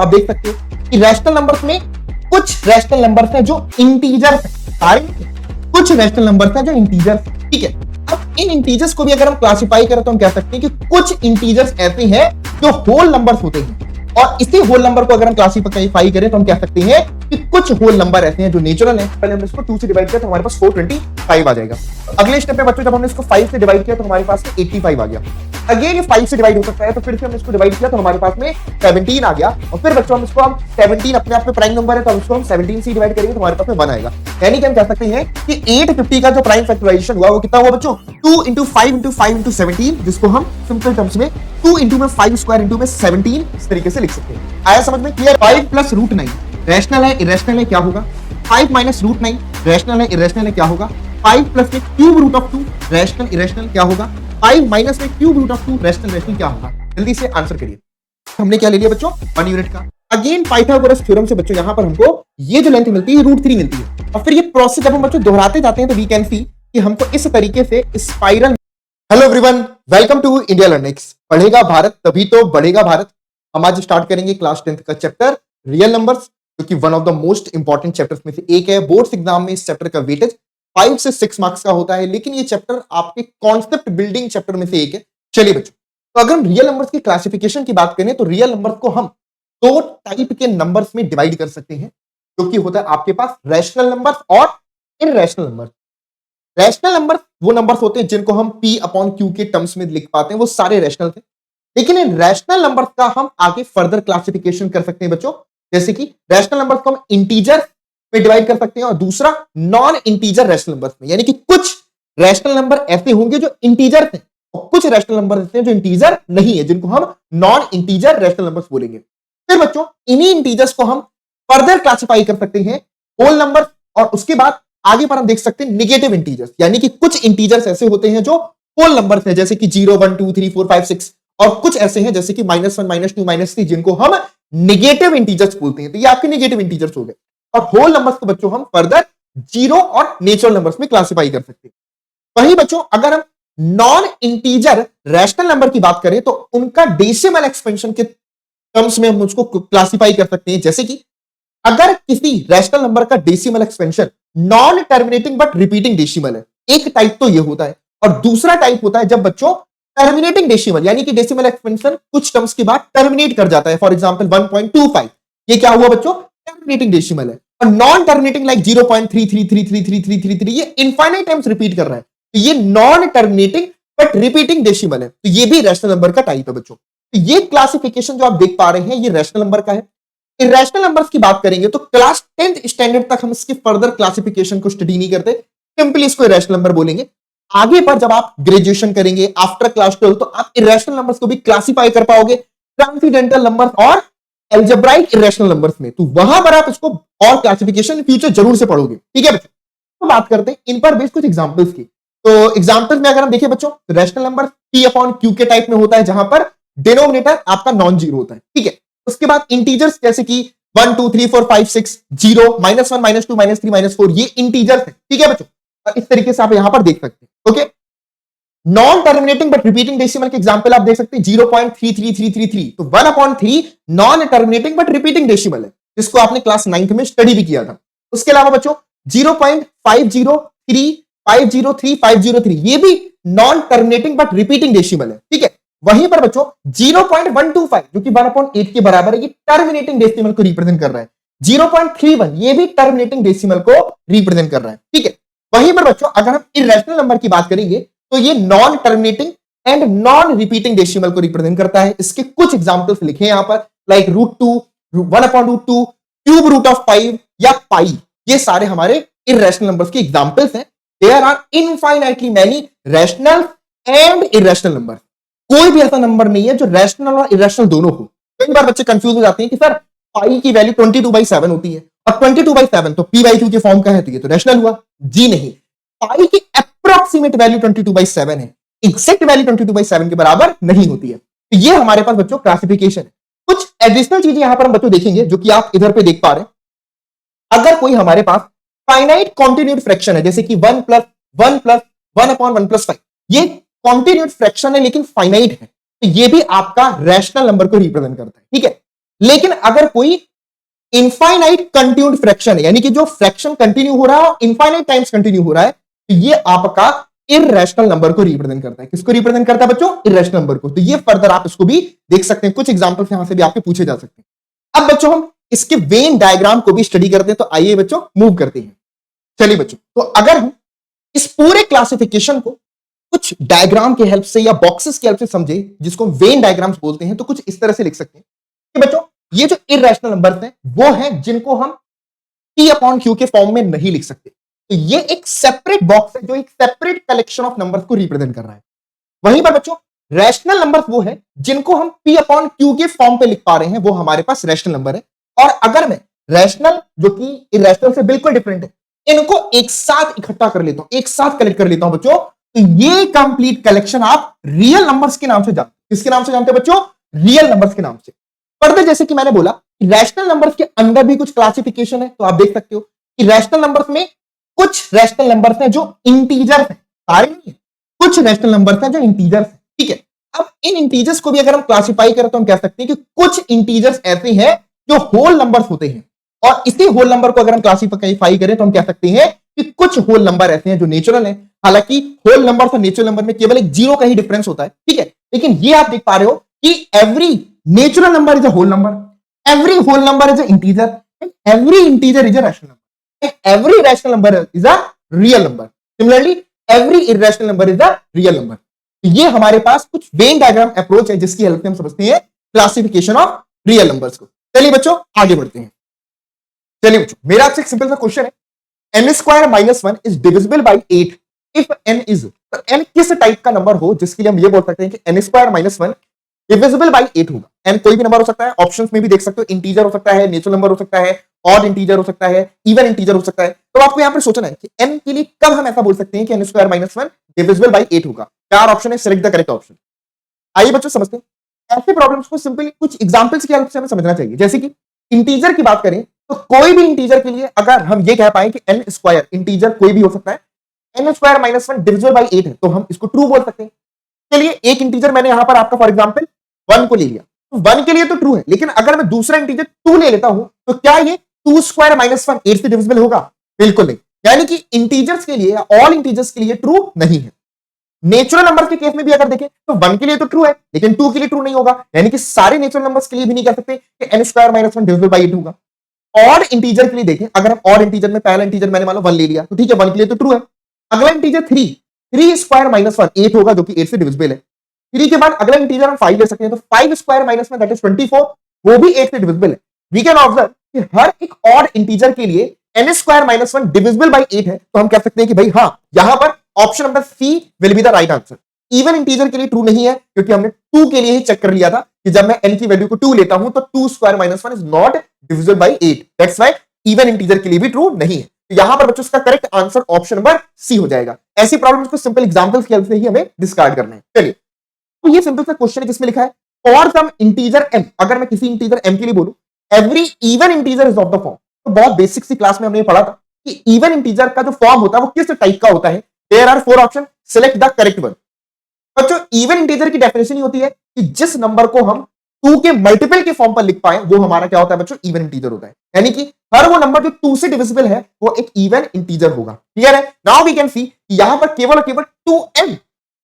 तो आप देख सकते हो कि रैशनल नंबर्स में कुछ रैशनल नंबर्स हैं जो इंटीजर्स हैं, सारे कुछ रैशनल नंबर्स हैं जो इंटीजर्स, ठीक है। अब इन इंटीजर्स को भी अगर हम क्लासिफाई करें तो हम कह सकते हैं कि कुछ इंटीजर्स ऐसे हैं जो होल नंबर्स होते हैं, और इसी होल नंबर को अगर हम क्लासिफाई करें तो हम कह सकते हैं कि कुछ होल नंबर ऐसे हैं जो नेचुरल हैं। पहले हमने इसको 2 से डिवाइड किया तो हमारे पास 425 आ जाएगा। अगले स्टेप पे बच्चों जब हमने इसको 5 से डिवाइड किया तो हमारे पास में 85 आ गया। अगेन ये 5 से डिवाइड हो सकता है, तो फिर से हमने इसको डिवाइड किया तो हमारे पास में 17 आ गया, और फिर बच्चों हम 17 अपने आप में प्राइम नंबर है तो इसको हम 17 से डिवाइड करेंगे तो हमारे पास में 1 आएगा। यानी कि हम कह सकते हैं कि 850 का जो प्राइम फैक्टराइजेशन हुआ वो कितना हुआ बच्चों, 2 into 5 into 5 into 17, जिसको हम सिंपल टर्म्स में 2 into में 5 स्क्वायर into में 17 इस तरीके से लिख सकते हैं। आया समझ में? क्लियर? 5 प्लस रूट 9 रैशनल है इरेशनल है क्या होगा? 5 माइनस रूट 9 रैशनल है इरेशनल है क्या होगा? 5 प्लस में cube root of 2 rational irrational क्या होगा? 5 माइनस में cube root of 2 rational irrational क्या होगा? जल्दी से आंसर करिए। हमने क्या ले लिया बच्चों? 1 यूनिट का। अगेन पाइथागोरस थ्योरम से बच्चों यहां पर हमको ये जो लेंथ मिलती है √3 मिलती है, और फिर ये प्रोसेस जब हम बच्चों दोहराते जाते हैं तो वी कैन सी कि हमको इस तरीके से spiral. Hello everyone, welcome to India learnings. पढ़ेगा भारत तभी तो बढ़ेगा भारत। हम आज स्टार्ट करेंगे क्लास 10th का चैप्टर रियल नंबर्स, जो कि one of the most important chapters में से एक है। बोर्ड्स एग्जाम में इस चैप्टर का वेटेज 5 से 6 मार्क्स का होता है, लेकिन ये चैप्टर आपके कॉन्सेप्ट बिल्डिंग चैप्टर में से एक है। चलिए बच्चों, तो अगर हम रियल नंबर्स की क्लासिफिकेशन की बात करें तो रियल नंबर्स को हम 2 टाइप के नंबर्स में डिवाइड कर सकते हैं, जो कि होता है आपके पास रैशनल नंबर्स और इररेशनल नंबर्स। रैशनल नंबर्स वो नंबर्स होते हैं जिनको हम P अपॉन Q के टर्म्स में लिख पाते हैं, वो सारे रैशनल थे। लेकिन इन रैशनल नंबर्स का हम आगे फर्दर क्लासिफिकेशन कर सकते हैं बच्चों, जैसे कि रैशनल नंबर्स को हम इंटीजर में डिवाइड कर सकते हैं और दूसरा नॉन इंटीजर रैशनल नंबर्स में। यानी कि कुछ रैशनल नंबर ऐसे होंगे जो इंटीजर थे और कुछ रैशनल नंबर ऐसे हैं जो इंटीजर नहीं है, जिनको हम नॉन इंटीजर रैशनल नंबर्स बोलेंगे। फिर बच्चों इन्हीं इंटीजर्स को हम फर्दर क्लासिफाई कर सकते हैं होल नंबर, और उसके बाद आगे पर हम देख सकते हैं नेगेटिव इंटीजर्स। यानी कि कुछ इंटीजर्स ऐसे होते हैं जो होल नंबर्स हैं, जैसे कि 0 1 2 3 4 5 6, और कुछ ऐसे हैं जैसे कि -1 -2 -3, जिनको हम नेगेटिव इंटीजर्स बोलते हैं। तो ये आपके नेगेटिव इंटीजर्स हो गए, और होल नंबर्स को बच्चों हम फर्दर जीरो और नेचुरल नंबर्स में क्लासिफाई कर सकते हैं। वहीं बच्चों अगर हम नॉन इंटीजर रैशनल नंबर की बात करें तो उनका डेसिमल एक्सपेंशन के टर्म्स में हम उसको क्लासिफाई कर सकते हैं। जैसे कि अगर किसी रैशनल नंबर का decimal expansion non terminating but repeating decimal है, एक टाइप तो ये होता है, और दूसरा टाइप होता है जब बच्चों टर्मिनेटिंग डेसिमल, यानी कि डेसिमल एक्सपेंशन कुछ टर्म्स के बाद टर्मिनेट कर जाता है। फॉर एग्जांपल 1.25, ये क्या हुआ बच्चों? टर्मिनेटिंग डेसिमल है। और नॉन टर्मिनेटिंग लाइक 0.33333333 ये इनफाइनाइट टाइम्स रिपीट कर रहा है, तो ये non terminating but repeating decimal है, तो ये भी रैशनल नंबर का टाइप है बच्चों। तो ये क्लासिफिकेशन जो आप देख पा रहे हैं ये रैशनल नंबर का है। इरेशनल नंबर्स की बात करेंगे तो क्लास 10th स्टैंडर्ड तक हम इसकी फर्दर क्लासिफिकेशन को स्टडी नहीं करते, सिंपली इसको इरेशनल नंबर बोलेंगे। आगे पर जब आप ग्रेजुएशन करेंगे आफ्टर क्लास 12 तो आप इरेशनल नंबर्स को भी क्लासिफाई कर पाओगे ट्रांसीडेंटल नंबर्स और अलजेब्राइक इरेशनल नंबर्स में, तो वहां पर आप इसको और क्लासिफिकेशन फ्यूचर जरूर से पढ़ोगे। ठीक है बच्चों, तो बात करते हैं इन पर बेस्ड कुछ एग्जांपल्स की। तो एग्जांपल्स में अगर हम देखें बच्चों, rational number P upon Q के टाइप में होता है, जहां पर डिनोमिनेटर आपका नॉन जीरो होता है। ठीक है, उसके बाद इंटीजर्स जैसे कि 1 2 3 4 5 6 0 -1 -2 -3 -4 ये इंटीजर्स है। ठीक है बच्चों, और इस तरीके से आप यहां पर देख सकते हैं। Okay, non terminating but repeating decimal के एग्जांपल आप देख सकते हैं 0.33333, तो 1/3 non terminating but repeating decimal है, जिसको आपने क्लास 9th में स्टडी भी किया था। उसके अलावा बच्चों 0.503503 ये भी non terminating but repeating decimal है। ठीक है, वहीं पर बच्चों 0.125 जो कि 1/8 के बराबर है, ये टर्मिनेटिंग डेसिमल को रिप्रेजेंट कर रहा है। 0.31 ये भी टर्मिनेटिंग डेसिमल को रिप्रेजेंट कर रहा है। ठीक है, वहीं पर बच्चों अगर हम इरेशनल नंबर की बात करेंगे तो ये non terminating and non repeating decimal को रिप्रेजेंट करता है। इसके कुछ एग्जांपल्स लिखे हैं यहां पर, लाइक √2, 1/√2, क्यूब रूट ऑफ 5 या पाई, ये सारे हमारे इरेशनल नंबर्स के एग्जांपल्स हैं। There are infinitely many rational and irrational number. कोई भी ऐसा नंबर नहीं है जो रैशनल और इरेशनल दोनों हो। कई बार बच्चे कंफ्यूज हो जाते हैं कि सर पाई की वैल्यू 22/7 होती है और 22/7 तो p/q के फॉर्म का है, तो ये तो रैशनल हुआ। जी नहीं, पाई की अप्रॉक्सीमेट वैल्यू 22/7 है, एग्जैक्ट वैल्यू 22/7 के बराबर नहीं होती है। तो ये हमारे पास बच्चों क्लासिफिकेशन है। कुछ एडिशनल चीजें यहां पर हम बच्चों देखेंगे जो कि आप इधर पे देख पा रहे हैं। अगर कोई हमारे पास फाइनाइट कॉन्टिन्यूड फ्रैक्शन है, जैसे कि 1 + 1 + 1/1 + 5, ये कॉन्टिन्यूड फ्रैक्शन है लेकिन फाइनाइट है, तो ये भी आपका रैशनल नंबर को रिप्रेजेंट करता है। ठीक है, लेकिन अगर कोई इनफाइनाइट कंटिन्यूड फ्रैक्शन है, यानी कि जो फ्रैक्शन कंटिन्यू हो रहा है और इनफाइनाइट टाइम्स कंटिन्यू हो रहा है, तो ये आपका इररेशनल नंबर को रिप्रेजेंट करता है। किसको रिप्रेजेंट करता है बच्चों? इररेशनल नंबर को। तो ये फर्दर आप इसको भी देख सकते हैं, कुछ एग्जांपल्स यहां से भी आपके पूछे जा सकते हैं। अब बच्चों हम इसके वेन डायग्राम को भी स्टडी करते हैं, तो आइए बच्चों मूव करते हैं। चलिए बच्चों, तो अगर हम इस पूरे क्लासिफिकेशन को कुछ डायग्राम की हेल्प से या बॉक्सेस की हेल्प से समझे, जिसको वेन डायग्राम्स बोलते हैं, तो कुछ इस तरह से लिख सकते हैं कि बच्चों ये जो इररेशनल नंबर्स हैं वो हैं जिनको हम P अपॉन Q के फॉर्म में नहीं लिख सकते। तो ये एक सेपरेट बॉक्स है जो एक सेपरेट कलेक्शन ऑफ नंबर्स को रिप्रेजेंट कर रहा है। वहीं पर बच्चों रैशनल नंबर्स वो है जिनको हम P अपॉन Q के फॉर्म पे लिख पा रहे हैं, वो हमारे पास रैशनल नंबर है। और अगर मैं रैशनल जो कि इररेशनल से बिल्कुल डिफरेंट है, इनको एक साथ इकट्ठा कर लेता हूं, एक साथ कलेक्ट कर लेता हूं बच्चों, तो ये कंप्लीट कलेक्शन आप रियल नंबर्स के नाम से जानते हैं। किसके नाम से जानते हैं बच्चों? रियल नंबर्स के नाम से। फर्दर जैसे कि मैंने बोला रैशनल नंबर्स के अंदर भी कुछ क्लासिफिकेशन है, तो आप देख सकते हो कि रैशनल नंबर्स में कुछ रैशनल नंबर्स हैं जो इंटीजर्स हैं, सारे नहीं है, कुछ रैशनल नंबर्स हैं जो इंटीजर्स हैं। ठीक है, अब इन इंटीजर्स को भी अगर हम क्लासिफाई करें तो हम कह सकते हैं कि कुछ इंटीजर्स ऐसे हैं जो होल नंबर्स होते हैं, और इसी होल नंबर को अगर हम क्लासिफाई करें तो हम कह सकते हैं कि कुछ होल नंबर ऐसे हैं जो नेचुरल हैं। हालांकि होल नंबर और नेचुरल नंबर में केवल एक जीरो का ही डिफरेंस होता है, ठीक है, लेकिन ये आप देख पा रहे हो कि every natural number is a whole number, every whole number is an integer, and every integer is a rational number, and every rational number is a real number. Similarly every irrational number is a real number. ये हमारे पास कुछ Venn diagram approach है जिसकी help से हम समझते हैं classification of real numbers को। चलिए बच्चों आगे बढ़ते हैं। चलिए बच्चों मेरा आपसे एक सिंपल सा क्वेश्चन है, n square minus 1 is divisible by 8 if n is, तो n किस टाइप का नंबर हो जिसके लिए हम ये बोल सकते हैं कि n square minus 1 divisible by 8 होगा। n कोई भी नंबर हो सकता है, ऑप्शंस में भी देख सकते हो, इंटीजर हो सकता है, नेचुरल नंबर हो सकता है, ऑड इंटीजर हो सकता है, इवन इंटीजर हो सकता है। तो आपको यहां पर सोचना है कि n के लिए कब हम ऐसा बोल सकते हैं कि n square minus 1 divisible by 8 होगा। चार ऑप्शन है, सिलेक्ट द करेक्ट ऑप्शन। आइए बच्चों समझते हैं। ऐसे प्रॉब्लम्स को सिंपली कुछ एग्जांपल्स की हेल्प से हमें समझना चाहिए। जैसे कि इंटीजर की बात करें तो कोई भी इंटीजर के लिए अगर हम ये कह पाए कि n स्क्वायर इंटीजर कोई भी हो सकता है, n square minus 1 divisible by 8 है, तो हम इसको ट्रू बोल सकते हैं। चलिए एक इंटीजर मैंने यहां पर आपका फॉर एग्जांपल 1 को ले लिया, तो 1 के लिए तो ट्रू है, लेकिन अगर मैं दूसरा इंटीजर 2 ले लेता हूं तो क्या ये 2 स्क्वायर माइनस 1 8 से डिविजिबल होगा? बिल्कुल नहीं। यानी कि इंटीजर्स के लिए, ऑल इंटीजर्स के लिए ट्रू नहीं है। नेचुरल नंबर्स के केस में भी अगर देखें तो 1 के लिए तो ट्रू है, लेकिन 2 के लिए ट्रू नहीं होगा। यानी कि सारे नेचुरल नंबर्स के लिए भी नहीं कह सकते कि n square minus 1 divisible by 8 होगा। ऑड इंटीजर के लिए देखें, अगर हम ऑड इंटीजर में पहला इंटीजर मैंने मान लो 1 ले लिया, तो ठीक है 1 के लिए तो ट्रू है। अगला इंटीजर 3 स्क्वायर माइनस 1 8 होगा, जो कि 8 से डिविजिबल है। 3 के बाद अगला इंटीजर हम 5 ले सकते हैं, तो 5 स्क्वायर माइनस 1 दैट इज 24, वो भी 8 से डिविजिबल है। वी कैन ऑब्जर्व कि हर एक ऑड इंटीजर के लिए n square minus 1 divisible by 8 है, तो हम कह सकते हैं कि भाई हाँ, यहां पर option number C will be the right answer. Even integer के लिए ट्रू नहीं है, क्योंकि हमने 2 के लिए ही चेक कर लिया था कि जब मैं n की वैल्यू को 2 लेता हूं तो 2 square minus 1 is not divisible by 8, that's why even integer के लिए भी ट्रू नहीं है। तो यहां पर बच्चों इसका correct answer option number C हो जाएगा। ऐसी प्रॉब्लम्स को सिंपल एग्जांपल्स की हेल्प से ही हमें डिस्कार्ड करना है। चलिए तो ये सिंपल सा क्वेश्चन है जिसमें लिखा है फॉर सम इंटीजर m, अगर मैं किसी इंटीजर m के लिए बोलूं every even integer is of the form, तो बहुत बेसिक सी क्लास में हमने पढ़ा था कि इवन इंटीजर का जो फॉर्म होता है वो किस टाइप का होता है। There are 4 option, select the correct one. बच्चों इवन इंटीजर की डेफिनेशन ही होती है कि जिस नंबर को हम 2 के मल्टीपल के फॉर्म पर लिख पाए वो हमारा क्या होता है बच्चों? इवन इंटीजर होता है। यानी कि हर वो नंबर जो 2 से डिविजिबल है वो एक इवन इंटीजर होगा। क्लियर है? नाउ वी कैन सी यहां पर केवल और केवल 2m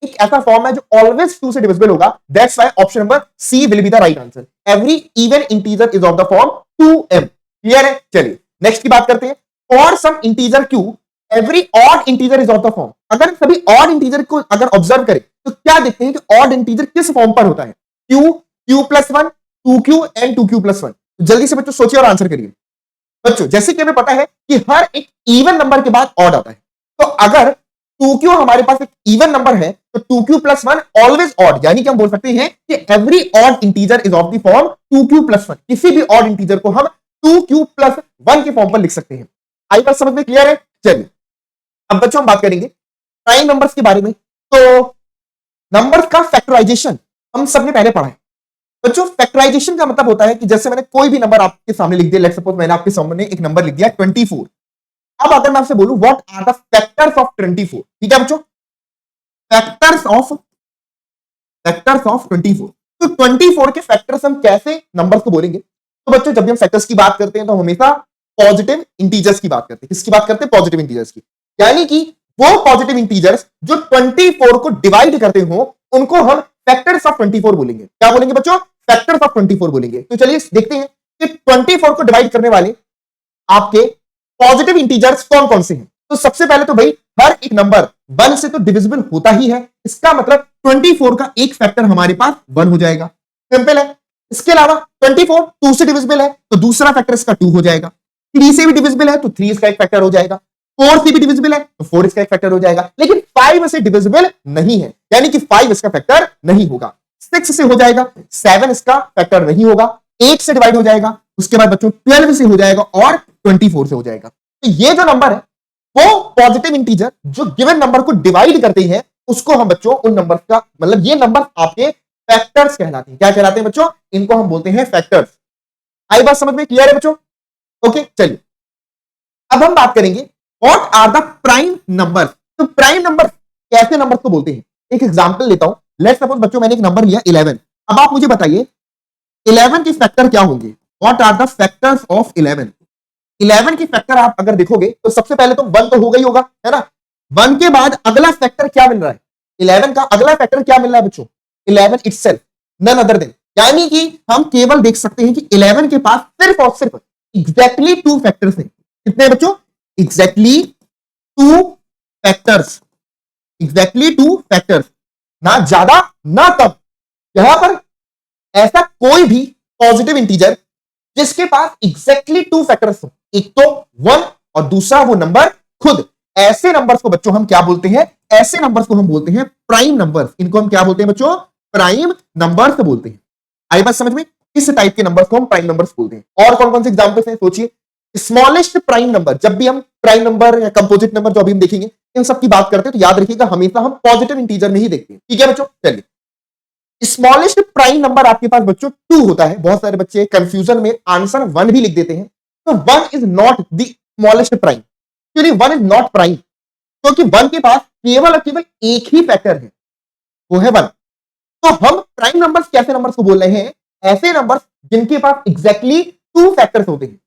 एक ऐसा फॉर्म है जो ऑलवेज 2 से डिविजिबल होगा, that's why option number C will be the right answer. Every even integer is of the form 2m। Clear है? चलिए नेक्स्ट की बात करते हैं। For some integer q every odd integer is of the form, अगर सभी odd integer को अगर ऑब्जर्व करें तो क्या देखते हैं कि ऑड इंटीजर किस फॉर्म पर होता है? q, q+1, 2q and 2q+1। जल्दी से बच्चों सोचिए और आंसर करिए। बच्चों जैसे कि हमें पता है कि हर एक इवन नंबर के बाद ऑड आता है, तो अगर 2q हमारे पास एक इवन नंबर है तो 2q+1 ऑलवेज ऑड, यानी कि हम बोल सकते हैं कि every odd integer is of the form 2q+1। किसी भी ऑड इंटीजर को हम 2q+1 के फॉर्म पर लिख सकते हैं। आई बात समझ में क्लियर है? चलिए अब बच्चों हम बात करेंगे प्राइम नंबर्स के बारे में। तो नंबर्स का फैक्टराइजेशन हम सबने पहले पढ़ा है। बच्चों फैक्टराइजेशन का मतलब होता है कि जैसे मैंने कोई भी नंबर आपके सामने लिख दिया, लेट्स सपोज मैंने आपके सामने एक नंबर लिख दिया 24। अब अगर मैं आपसे बोलूं what are the factors of 24, ठीक है बच्चों, फैक्टर्स ऑफ 24, तो 24 के फैक्टर्स हम कैसे नंबर्स को बोलेंगे? तो बच्चों जब भी हम फैक्टर्स की बात करते हैं तो हमेशा पॉजिटिव इंटीजर्स की बात करते हैं। किसकी बात करते हैं? पॉजिटिव इंटीजर्स की। यानी कि वो पॉजिटिव इंटीजर्स जो 24 को डिवाइड करते हो उनको हम फैक्टर्स ऑफ 24 बोलेंगे। क्या बोलेंगे बच्चों? फैक्टर्स ऑफ 24 बोलेंगे। तो चलिए देखते हैं कि 24 को डिवाइड करने वाले आपके पॉजिटिव इंटीजर्स कौन कौन से हैं। तो सबसे पहले तो भाई हर एक नंबर 1 से तो डिविजिबल होता ही है, इसका मतलब 24 का एक फैक्टर हमारे पास 1 हो जाएगा। सिंपल है। इसके अलावा 24 2 से डिविजिबल है तो दूसरा फैक्टर इसका 2 हो जाएगा। 3 से भी डिविजिबल है तो 3 इसका एक फैक्टर हो जाएगा। 4 से भी डिविजिबल है तो 4 इसका एक फैक्टर हो जाएगा। लेकिन 5 से डिविजिबल नहीं है, यानी कि 5 इसका फैक्टर नहीं होगा। 6 से हो जाएगा, 7 इसका फैक्टर नहीं होगा। 8 से डिवाइड हो जाएगा, उसके बाद बच्चों 12 से हो जाएगा और 24 से हो जाएगा। तो ये जो नंबर है वो पॉजिटिव इंटीजर जो गिवन नंबर को डिवाइड करते हैं उसको हम बच्चों उन नंबर का मतलब ये नंबर आपके फैक्टर्स कहलाते हैं। क्या कहलाते हैं बच्चों? इनको हम बोलते हैं फैक्टर्स। आई बात समझ में? क्लियर है बच्चों? ओके चलिए अब हम बात करेंगे what are the prime number. तो प्राइम नंबर कैसे नंबर को बोलते हैं? एक एग्जांपल लेता हूं। लेट्स सपोज बच्चों मैंने एक नंबर लिया 11। अब आप मुझे बताइए 11 के फैक्टर क्या होंगे? What are the factors of 11? 11 की फैक्टर आप अगर देखोगे तो सबसे पहले तो 1 तो होगा ही होगा, है ना। 1 के बाद अगला फैक्टर क्या मिल रहा है? 11 का अगला फैक्टर क्या मिल रहा है बच्चों? 11 इटसेल्फ, नन अदर देन। यानी कि हम केवल देख सकते हैं कि 11 के पास सिर्फ और सिर्फ एग्जैक्टली 2 फैक्टर्स हैं। कितने बच्चों? Exactly 2 factors. एग्जैक्टली 2 फैक्टर्स, ना ज्यादा ना कम। यहां पर ऐसा कोई भी पॉजिटिव इंटीजर जिसके पास एग्जैक्टली 2 फैक्टर्स हो, एक तो 1 और दूसरा वो नंबर खुद। ऐसे नंबर्स को बच्चों हम क्या बोलते हैं? ऐसे नंबर्स को हम बोलते हैं प्राइम नंबर्स। इनको हम क्या बोलते हैं बच्चों? प्राइम नंबर्स बोलते हैं। आई बात समझ में? इस टाइप के नंबर्स को हम प्राइम नंबर्स बोलते हैं। और कौन कौन से एग्जांपल्स हैं सोचिए। स्मॉलेस्ट प्राइम नंबर, जब भी हम प्राइम नंबर या कंपोजिट नंबर जो अभी हम देखेंगे इन सब की बात करते हैं तो याद रखिएगा हमेशा हम पॉजिटिव इंटीजर में ही देखते हैं। ठीक है बच्चों? चलिए स्मॉलेस्ट प्राइम नंबर आपके पास बच्चों 2 होता है। बहुत सारे बच्चे कंफ्यूजन में आंसर 1 भी लिख देते हैं। तो 1 is not the smallest prime. क्योंकि 1 इज नॉट प्राइम क्योंकि 1 के पास केवल और केवल एक ही फैक्टर है, वो है 1। तो हम प्राइम नंबर्स कैसे नंबर्स को बोल रहे हैं? ऐसे नंबर्स जिनके पास एग्जैक्टली 2 फैक्टर्स होते हैं,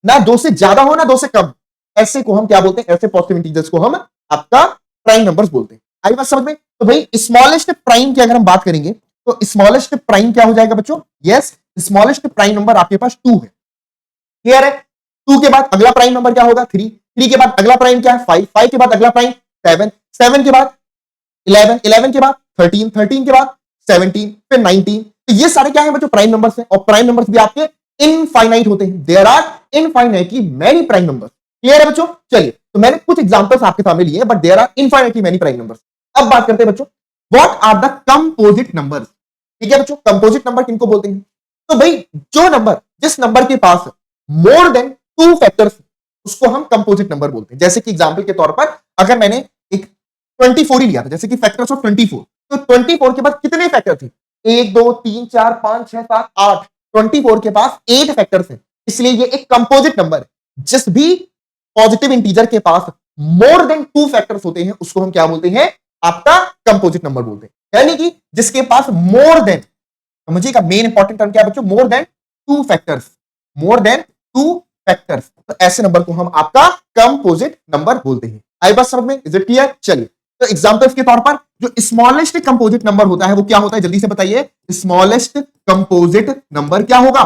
ना 2 से ज्यादा हो ना 2 से कम। ऐसे को हम क्या बोलते हैं? ऐसे पॉजिटिव इंटीजर्स को हम आपका प्राइम नंबर्स बोलते हैं। आई बात समझ में? तो भाई स्मॉलेस्ट प्राइम की अगर हम बात करेंगे तो स्मॉलेस्ट प्राइम क्या हो जाएगा बच्चों? यस, स्मॉलेस्ट प्राइम नंबर आपके पास 2 है। क्लियर है? 2 के बाद अगला प्राइम नंबर क्या होगा? 3। 3 के बाद अगला प्राइम क्या है? 5। 5 के बाद अगला प्राइम 7। 7 के बाद 11। 11 के बाद 13। 13 के बाद 17, फिर 19। तो ये सारे क्या है बच्चों? प्राइम नंबर्स हैं। और प्राइम नंबर्स भी आपके इनफाइनाइट होते हैं। There are infinitely many prime numbers. Clear है बच्चों? चलिए तो मैंने कुछ एग्जांपल्स आपके सामने लिए but there are infinitely many prime numbers. अब बात करते हैं बच्चों what are the composite numbers. ठीक है बच्चों, कंपोजिट नंबर किनको बोलते हैं? तो भाई जो नंबर जिस नंबर के पास मोर देन 2 फैक्टर्स उसको हम कंपोजिट नंबर बोलते हैं। जैसे कि एग्जांपल के तौर पर अगर मैंने एक 24 ही लिया था, जैसे कि फैक्टर्स ऑफ 24, तो 24 के पास कितने फैक्टर थे? 1 2 3 4 5 6 7 8। 24 के पास 8 फैक्टर्स हैं, इसलिए ये एक कंपोजिट नंबर है। जिस भी पॉजिटिव इंटीजर के पास मोर देन 2 फैक्टर्स होते हैं उसको हम क्या बोलते हैं? आपका कंपोजिट नंबर बोलते हैं। यानी कि जिसके पास मोर देन, समझिएगा मेन इंपॉर्टेंट टर्म क्या है बच्चों? More than 2 factors. More than 2 factors, तो ऐसे नंबर को हम आपका कंपोजिट नंबर बोलते हैं। आई बात समझ में? Is it clear? चलिए तो एग्जांपल्स के तौर पर जो स्मॉलेस्ट कंपोजिट नंबर होता है वो क्या होता है? जल्दी से बताइए। स्मॉलेस्ट कंपोजिट नंबर क्या होगा?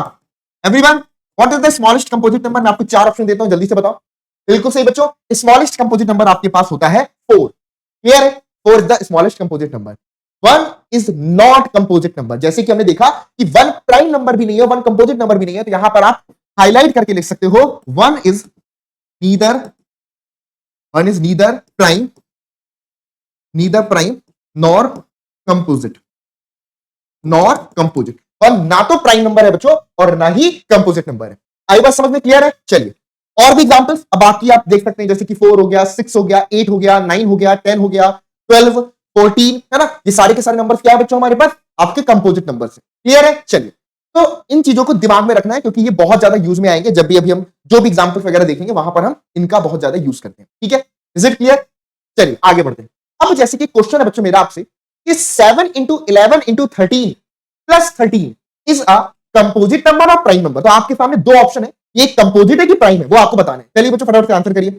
Everyone what is the smallest composite number? मैं आपको 4 ऑप्शन देता हूं, जल्दी से बताओ। बिल्कुल सही बच्चों, स्मॉलेस्ट कंपोजिट नंबर आपके पास होता है 4। क्लियर है? 4 is the smallest composite number. 1 is not composite number. जैसे कि हमने देखा कि 1 प्राइम नंबर भी नहीं है, 1 कंपोजिट नंबर भी नहीं है, तो यहां पर आप हाईलाइट करके लिख सकते हो 1 is neither prime nor composite. 1 ना तो प्राइम नंबर है बच्चों और ना ही कंपोजिट नंबर है। आई बात समझ में? क्लियर है? चलिए और भी एग्जांपल्स अब बाकी आप देख सकते हैं, जैसे कि 4 हो गया, 6 हो गया, 8 हो गया, 9 हो गया, 10 हो गया, 12, 14, है ना। ये सारे के सारे नंबर्स क्या है बच्चों? हमारे पास आपके कंपोजिट नंबर्स है। क्लियर है? चलिए तो इन चीजों को दिमाग में रखना है क्योंकि ये बहुत ज्यादा यूज में आएंगे जब भी अभी हम जो भी एग्जांपल्स वगैरह देखेंगे वहां पर हम इनका बहुत ज्यादा यूज करते हैं। ठीक है? Is it clear? चलिए आगे बढ़ते हैं। अब जैसे कि क्वेश्चन है बच्चों मेरा आपसे कि 7 into 11 into 13 plus 13 is a composite number और प्राइम नंबर। तो आपके सामने दो ऑप्शन है, ये कंपोजिट है कि प्राइम है, वो आपको बताना है। चलिए बच्चों फटाफट से आंसर करिए।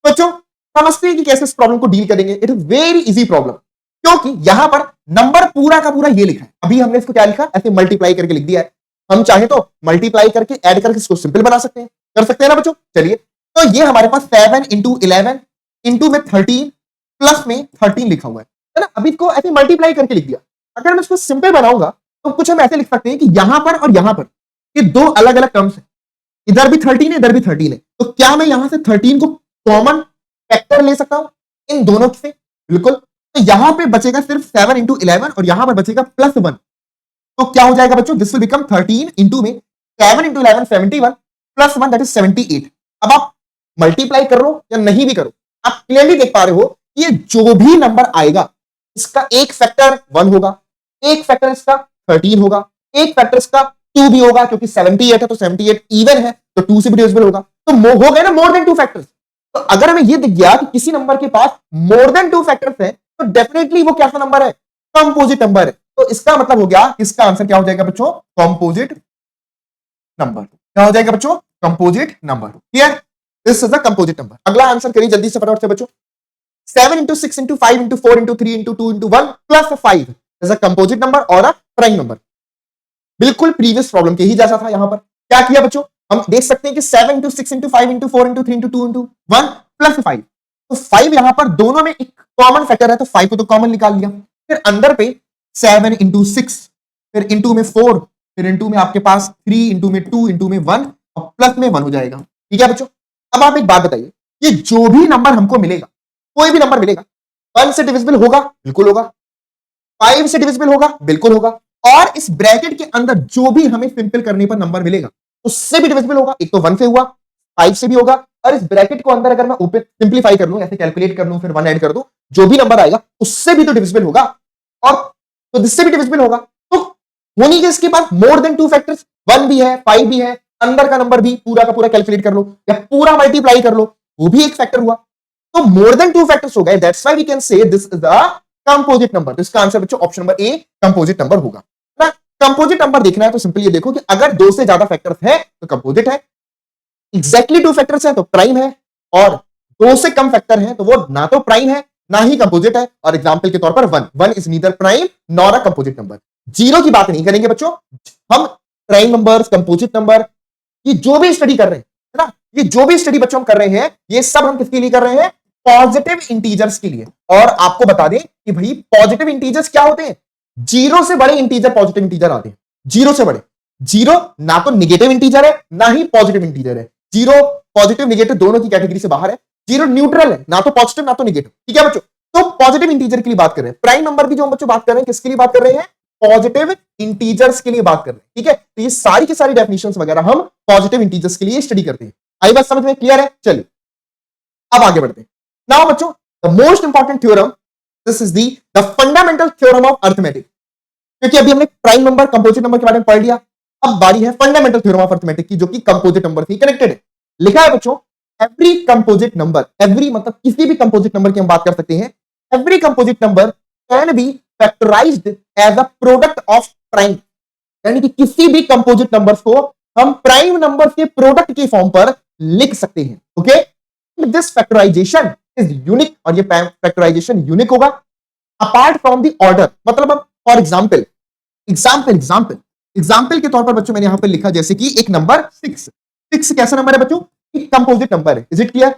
बच्चों समझते हैं कि कैसे इस प्रॉब्लम को डील करेंगे। It is very easy problem, क्योंकि यहां पर नंबर पूरा का पूरा ये लिखा है। अभी हमने इसको क्या लिखा, ऐसे मल्टीप्लाई करके लिख दिया है। हम चाहे तो मल्टीप्लाई करके ऐड करके इसको सिंपल बना सकते हैं, कर सकते हैं ना बच्चों। चलिए तो ये हमारे पास 7 इंटू 11 इंटू में 13 प्लस में 13 लिखा हुआ है ना। अभी इसको ऐसे मल्टीप्लाई करके लिख दिया। अगर मैं इसको सिंपल बनाऊंगा तो कुछ हम ऐसे लिख सकते हैं कि यहां पर और यहां पर ये दो अलग अलग टर्म्स है, इधर भी 13 है इधर भी 13 है। तो क्या मैं यहां से 13 को कॉमन फैक्टर ले सकता हूं इन दोनों से? बिल्कुल। तो यहां पे बचेगा सिर्फ 7 इंटू 11 और यहां पर बचेगा प्लस 1। तो क्या हो जाएगा बच्चों, दिस विल बिकम 13 इंटू में 7 इंटू 11 71 प्लस 1 दैट इज 78। अब आप मल्टीप्लाई कर लो या नहीं भी करो, आप क्लियरली देख पा रहे हो कि ये जो भी नंबर आएगा इसका एक फैक्टर 1 होगा, एक फैक्टर इसका 13 होगा, एक फैक्टर इसका 2 भी होगा, क्योंकि 78 है तो 78 इवन है तो 2 से भी डिविजिबल होगा। तो हो गए ना मोर देन 2 फैक्टर्स। तो अगर हमें ये दिख गया कि किसी नंबर के पास मोर देन 2 फैक्टर्स है तो डेफिनेटली वो कैसा नंबर है, कंपोजिट नंबर है। तो इसका मतलब हो गया, इसका आंसर क्या हो जाएगा बच्चों, कंपोजिट नंबर। क्या हो जाएगा बच्चों, composite number. Clear, this is the composite number. अगला आंसर करिए जल्दी से फटाफट से बच्चों। 7 into 6 into 5 into 4 into 3 into 2 into 1 plus 5 is a composite number और अ प्राइम नंबर। बिल्कुल प्रीवियस प्रॉब्लम के ही जैसा था। यहां पर क्या किया बच्चों, हम देख सकते हैं कि 7 into 6 into 5 into 4 into 3 into 2 into 1 plus 5। तो 5 यहां पर दोनों में एक कॉमन फैक्टर है तो 5 को तो कॉमन निकाल लिया। फिर अंदर पे 7 इंटू 6, फिर इंटू में 4, फिर इंटू में आपके पास 3 इंटू में 2 इंटू में 1 और प्लस में 1 हो जाएगा। ठीक है बच्चों। अब आप एक बात बताइए, ये जो भी नंबर हमको मिलेगा, कोई भी नंबर मिलेगा, 1 से डिविजिबल होगा? बिल्कुल होगा। 5 से डिविजिबल होगा? बिल्कुल होगा। और इस ब्रैकेट के अंदर जो भी हमें सिंपल करने पर नंबर मिलेगा उससे भी डिविजिबल होगा। एक तो 1 से हुआ, 5 से भी होगा, और इस ब्रैकेट को अंदर अगर मैं ओपन सिंपलीफाई कर लूं, ऐसे कैलकुलेट कर लूं, फिर 1 ऐड कर दूं, जो भी नंबर आएगा उससे भी तो डिविजिबल होगा, और तो जिससे भी डिविजिबल होगा। तो होनी कि इसके पास मोर देन 2 फैक्टर्स, 1 भी है 5 भी है, अंदर का नंबर भी पूरा का पूरा कैलकुलेट कर लो या पूरा मल्टीप्लाई कर लो, वो भी एक फैक्टर हुआ। तो मोर देन 2 फैक्टर्स हो गए, that's why we can say this is the composite number. तो इसका आंसर बच्चों option number A composite number होगा ना। कंपोजिट नंबर देखना है तो सिंपली ये देखो कि अगर 2 से ज्यादा फैक्टर्स है तो कंपोजिट है, एग्जैक्टली 2 फैक्टर्स है तो प्राइम है, और 2 से कम फैक्टर है तो वो ना तो प्राइम है ना ही कंपोजिट है। और एग्जांपल के तौर पर 1 is neither prime nor a composite number. 0 की बात नहीं करेंगे बच्चों। हम प्राइम नंबर्स, कंपोजिट नंबर, ये जो भी स्टडी कर रहे हैं, है ना, ये जो भी स्टडी बच्चों हम कर रहे हैं, ये सब हम किसके लिए कर रहे हैं, पॉजिटिव इंटीजर्स के लिए। और आपको बता दें कि भाई पॉजिटिव इंटीजर्स क्या होते हैं, 0 से बड़े इंटीजर पॉजिटिव इंटीजर आते हैं। 0 से बड़े, 0 ना तो निगेटिव इंटीजर है ना ही पॉजिटिव इंटीजर है। 0 पॉजिटिव निगेटिव दोनों की कैटेगरी से बाहर है। 0 न्यूट्रल है, ना तो पॉजिटिव ना तो निगेटिव। ठीक है बच्चों। तो पॉजिटिव इंटीजर के लिए बात कर रहे हैं। प्राइम नंबर की जो हम बच्चों बात कर रहे हैं किसके लिए बात कर रहे हैं, पॉजिटिव इंटीजर्स के लिए बात कर रहे हैं। ठीक है, तो ये सारी की सारी डेफिनेशंस वगैरह हम पॉजिटिव इंटीजर्स के लिए स्टडी करते हैं। आई बात समझ में क्लियर है? चलिए अब आगे बढ़ते हैं। नाउ बच्चों the most important theorem, this is the fundamental theorem of arithmetic. क्योंकि अभी हमने प्राइम नंबर, कंपोजिट नंबर के बारे में पढ़ लिया, अब बारी है फंडामेंटल थ्योरम ऑफ अरिथमेटिक की, जो कि कंपोजिट नंबर से कनेक्टेड है। लिखा है बच्चों, एवरी कंपोजिट नंबर, एवरी मतलब किसी भी कंपोजिट नंबर की हम बात कर सकते हैं, every composite number can be factorized as a product of prime. यानी कि किसी भी कंपोजिट नंबर्स को हम प्राइम नंबर्स के प्रोडक्ट के फॉर्म पर लिख सकते हैं। Okay, this factorization is unique, और ये फैक्टराइजेशन यूनिक होगा अपार्ट फ्रॉम द ऑर्डर। मतलब फॉर एग्जाम्पल एग्जाम्पल के तौर पर बच्चों मैंने यहां पर लिखा, जैसे कि एक नंबर 6 कैसा नंबर है बच्चों, एक कंपोजिट नंबर है। Is it clear?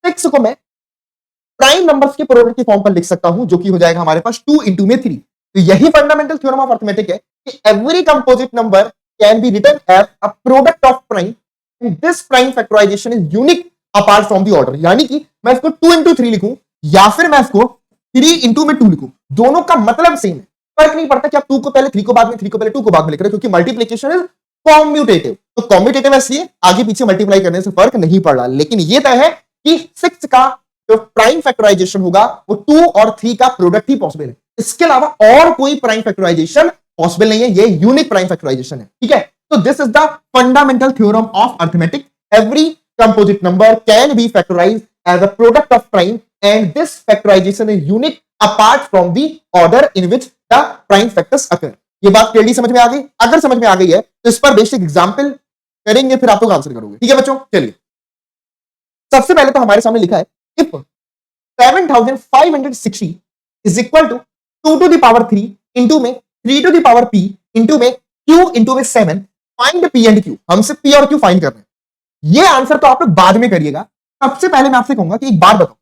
6 को मैं प्राइम नंबर्स के प्रोडक्ट के फॉर्म पर लिख सकता हूं, जो कि हो जाएगा हमारे पास 2 इंटू में 3। तो यही फंडामेंटल थ्योरम ऑफ अरिथमेटिक है कि every composite number can be written as a product of prime, and this prime factorization is unique apart from the order. यानी कि मैं इसको 2 इंटू 3 लिखूं या फिर मैं इसको 3 इंटू में 2 लिखूं, दोनों का मतलब सेम है। फर्क नहीं पड़ता कि आप 2 को पहले 3 को बाद में, 3 को पहले 2 को बाद में लिख रहे हो, क्योंकि मल्टीप्लिकेशन इज कॉम्यूटेटिव। तो कॉम्यूटेटिव इसलिए आगे पीछे मल्टीप्लाई करने से फर्क नहीं पड़ रहा। लेकिन ये तय है कि 6 का जो प्राइम फैक्टराइजेशन होगा वो 2 और 3 का प्रोडक्ट ही पॉसिबल है, इसके अलावा और कोई प्राइम फैक्टराइजेशन पॉसिबल नहीं है। ये यूनिक प्राइम फैक्टराइजेशन है। ठीक है, तो this is the fundamental theorem of arithmetic. Every composite number can be factorized as a product of prime, and this factorization is unique apart from the order in which the prime factors occur. ये बात clearly समझ में आ गई? अगर समझ में आ गई है तो इस पर बेसिक एग्जाम्पल करेंगे, फिर आप लोग आंसर करोगे। ठीक है बच्चों, चलिए सबसे पहले तो हमारे सामने लिखा है if 7560 is equal to 2 to the power 3 into में 3 to the power p into में q इंटू में 7, फाइंड p एंड q। हमसे p और q फाइंड करना है। ये आंसर तो आप लोग बाद में करिएगा। सबसे पहले मैं आपसे कहूंगा कि एक बात बताओ,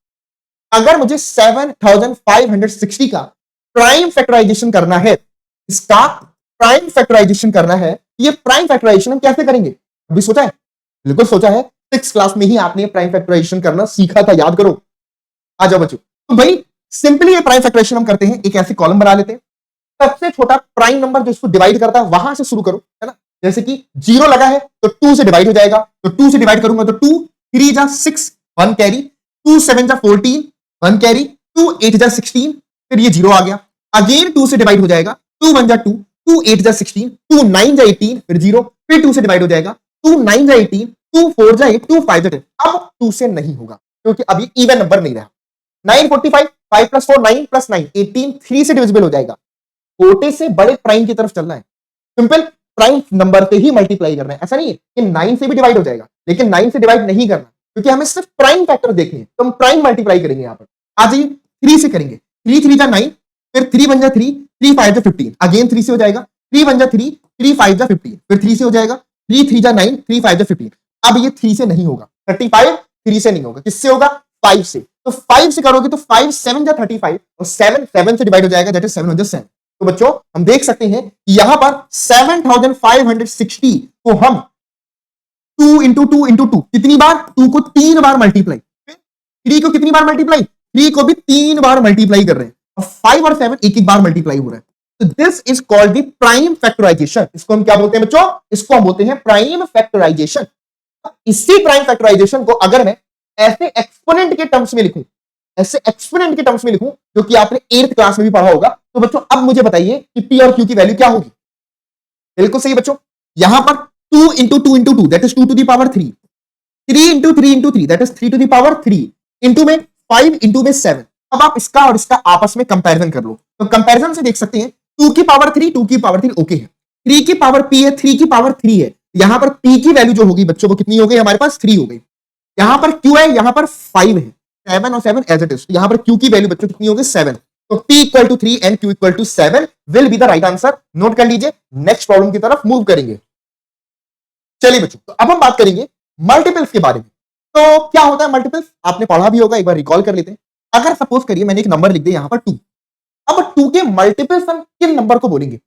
अगर मुझे 7560 का प्राइम फैक्टराइजेशन करना है, इसका प्राइम फैक्टराइजेशन करना है, ये प्राइम फैक्टराइजेशन हम कैसे करेंगे? अभी सोचा है? बिल्कुल सोचा है। 6 क्लास में ही आपने प्राइम फैक्टराइजेशन करना सीखा था, याद करो। आ जाओ बच्चों। तो भाई सिंपली ये प्राइम फैक्टराइजेशन हम करते हैं, एक ऐसे कॉलम बना लेते हैं, सबसे छोटा प्राइम नंबर जो इसको डिवाइड करता है वहां से शुरू करो, है ना। जैसे कि 0 लगा है तो 2 से डिवाइड हो जाएगा, तो 2 से डिवाइड करूंगा तो 2 3 जा 6 1 कैरी, 2 7 जा 14 1 कैरी, 2 8 जा 16, फिर ये 0 आ गया। अगेन 2 से डिवाइड हो जाएगा, 2 1 जा 2, 2 8 जा 16, 2 9 जा 18, फिर 0, फिर 2 से डिवाइड हो जाएगा, 2 9 जा 18, 2 4 जा 8, 2 5 जा 10। अब 2 से नहीं होगा क्योंकि अभी इवन नंबर नहीं रहा। 945 5 प्लस 4 9 प्लस 9 18, 3 से डिविजिबल हो जाएगा। छोटे से बड़े प्राइम की तरफ चलना है, सिंपल प्राइम नंबर पे ही मल्टीप्लाई करना है। ऐसा नहीं है कि 9 से भी डिवाइड हो जाएगा, लेकिन 9 से डिवाइड नहीं करना क्योंकि हमें सिर्फ प्राइम फैक्टर देखनी है, तो हम प्राइम मल्टीप्लाई करेंगे। यहां पर आ जाइए, 3 से करेंगे, 3 3 जा 9, फिर 3 1 जा 3, 3 5 जा 15, अगेन 3 से हो जाएगा, 3 1 जा 3, 3 5 जा 15, फिर 3 से हो जाएगा, 3 3 जा 9, 3 5 जा 15। अब ये 3 से नहीं होगा, 35 3 से नहीं होगा, किससे होगा? 5 से। तो 5 से करोगे तो 5 7 जा 35 और 7 7 से डिवाइड हो जाएगा, दैट इज 7 1 जा 7। तो बच्चों हम देख सकते हैं कि यहां पर 7560 को हम 2 इंटू 2 इंटू 2 कितनी बार? 2 को 3 बार मल्टीप्लाई, 3 को कितनी बार मल्टीप्लाई? 3 को भी 3 बार मल्टीप्लाई कर रहे हैं, और 5 और 7 एक एक बार मल्टीप्लाई हो रहा है। तो this is called the prime factorization. इसको हम क्या बोलते हैं बच्चों? इसको हम बोलते हैं प्राइम फैक्टराइजेशन। इसी प्राइम फैक्टराइजेशन को अगर मैं ऐसे एक्सपोनेंट के टर्म्स में लिखूं, ऐसे एक्सपोनेंट के टर्म्स में लिखूं जो कि आपने 8th क्लास में भी पढ़ा होगा, तो बच्चों अब मुझे बताइए कि p और q की वैल्यू क्या होगी? बिल्कुल सही बच्चों, यहां पर 2 into 2 into 2 that is 2 to the power 3, 3 into 3 into 3 that is 3 to the power 3, into में 5 इंटू में 7। अब आप इसका और इसका आपस में कंपैरिजन कर लो, तो कंपैरिजन से देख सकते हैं 2 की पावर 3 2 की पावर 3 ओके है, 3 की पावर p है, 3 की पावर 3 है। यहां पर p की वैल्यू जो होगी बच्चों वो कितनी हो गई? हमारे पास 3 हो गई। यहां पर q है, यहां पर 5 है, 7 और 7 एज इट इज। यहां पर q की वैल्यू बच्चों कितनी हो गई? 7। तो p equal to 3 and q equal to 7 will be the right answer. Note कर लीजिए, नेक्स्ट प्रॉब्लम की तरफ मूव करेंगे। चलिए बच्चों, तो अब हम बात करेंगे मल्टीपल्स के बारे में। तो क्या होता है मल्टीपल्स? आपने पढ़ा भी होगा, एक बार रिकॉल कर लेते हैं। अगर सपोज करिए मैंने एक नंबर लिख दिया यहां पर 2, अब 2 के मल्टीपल्स हम किन नंबर को बोलेंगे?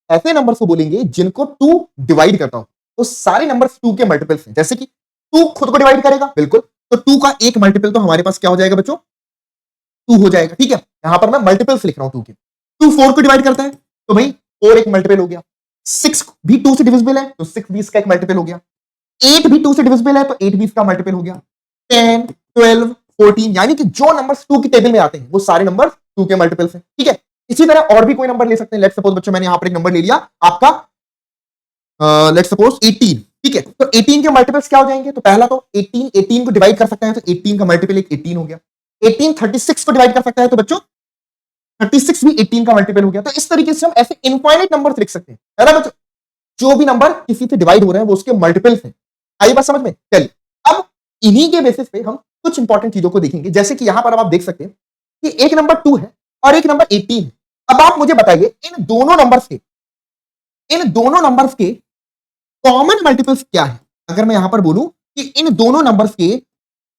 ऐसे नंबर्स को बोलेंगे जिनको 2 डिवाइड करता हो। तो सारे नंबर्स 2 के मल्टीपल्स हैं, जैसे कि 2 खुद को डिवाइड करेगा, बिल्कुल, तो 2 का एक मल्टीपल तो हमारे पास क्या हो जाएगा बच्चों? 2 हो जाएगा। ठीक है, यहां पर मैं मल्टीपल्स लिख रहा हूं 2 के। 2 4 को डिवाइड करता है, तो भाई 4 एक मल्टीपल हो गया। 6 भी 2 से डिविजिबल है, तो 6 भी इसका एक मल्टीपल हो गया। 8 भी 2 से डिविजिबल है, तो 8 भी इसका मल्टीपल हो गया। 10 12 14, यानी कि जो नंबर्स 2 की टेबल में आते हैं वो सारे नंबर्स 2 के मल्टीपल्स हैं। ठीक है, इसी तरह और भी कोई नंबर ले सकते हैं। लेट्स सपोज बच्चों मैंने यहां पर एक नंबर ले लिया आपका, लेट्स सपोज 18। ठीक है, तो 18 के मल्टीपल्स क्या हो जाएंगे? तो पहला तो 18 को डिवाइड कर सकता है, तो 18 का मल्टीपल एक 18 हो गया। 18 36 को डिवाइड कर सकता है, तो बच्चों 36 भी 18 का मल्टीपल हो गया। तो इस तरीके से हम ऐसे इनफाइनाइट नंबर्स लिख सकते हैं, है ना बच्चों? जो भी नंबर किसी से डिवाइड हो रहे हैं वो उसके मल्टीपल्स हैं। आई बात समझ में? चलिए, अब इन्हीं के बेसिस पे हम कुछ इंपॉर्टेंट चीजों को देखेंगे। जैसे कि यहां पर अब आप देख सकते हैं कि एक नंबर 2 है और एक नंबर 18 है। अब आप मुझे बताइए इन दोनों नंबर्स के कॉमन मल्टीपल्स क्या है? अगर मैं यहां पर बोलूं कि इन दोनों नंबर्स के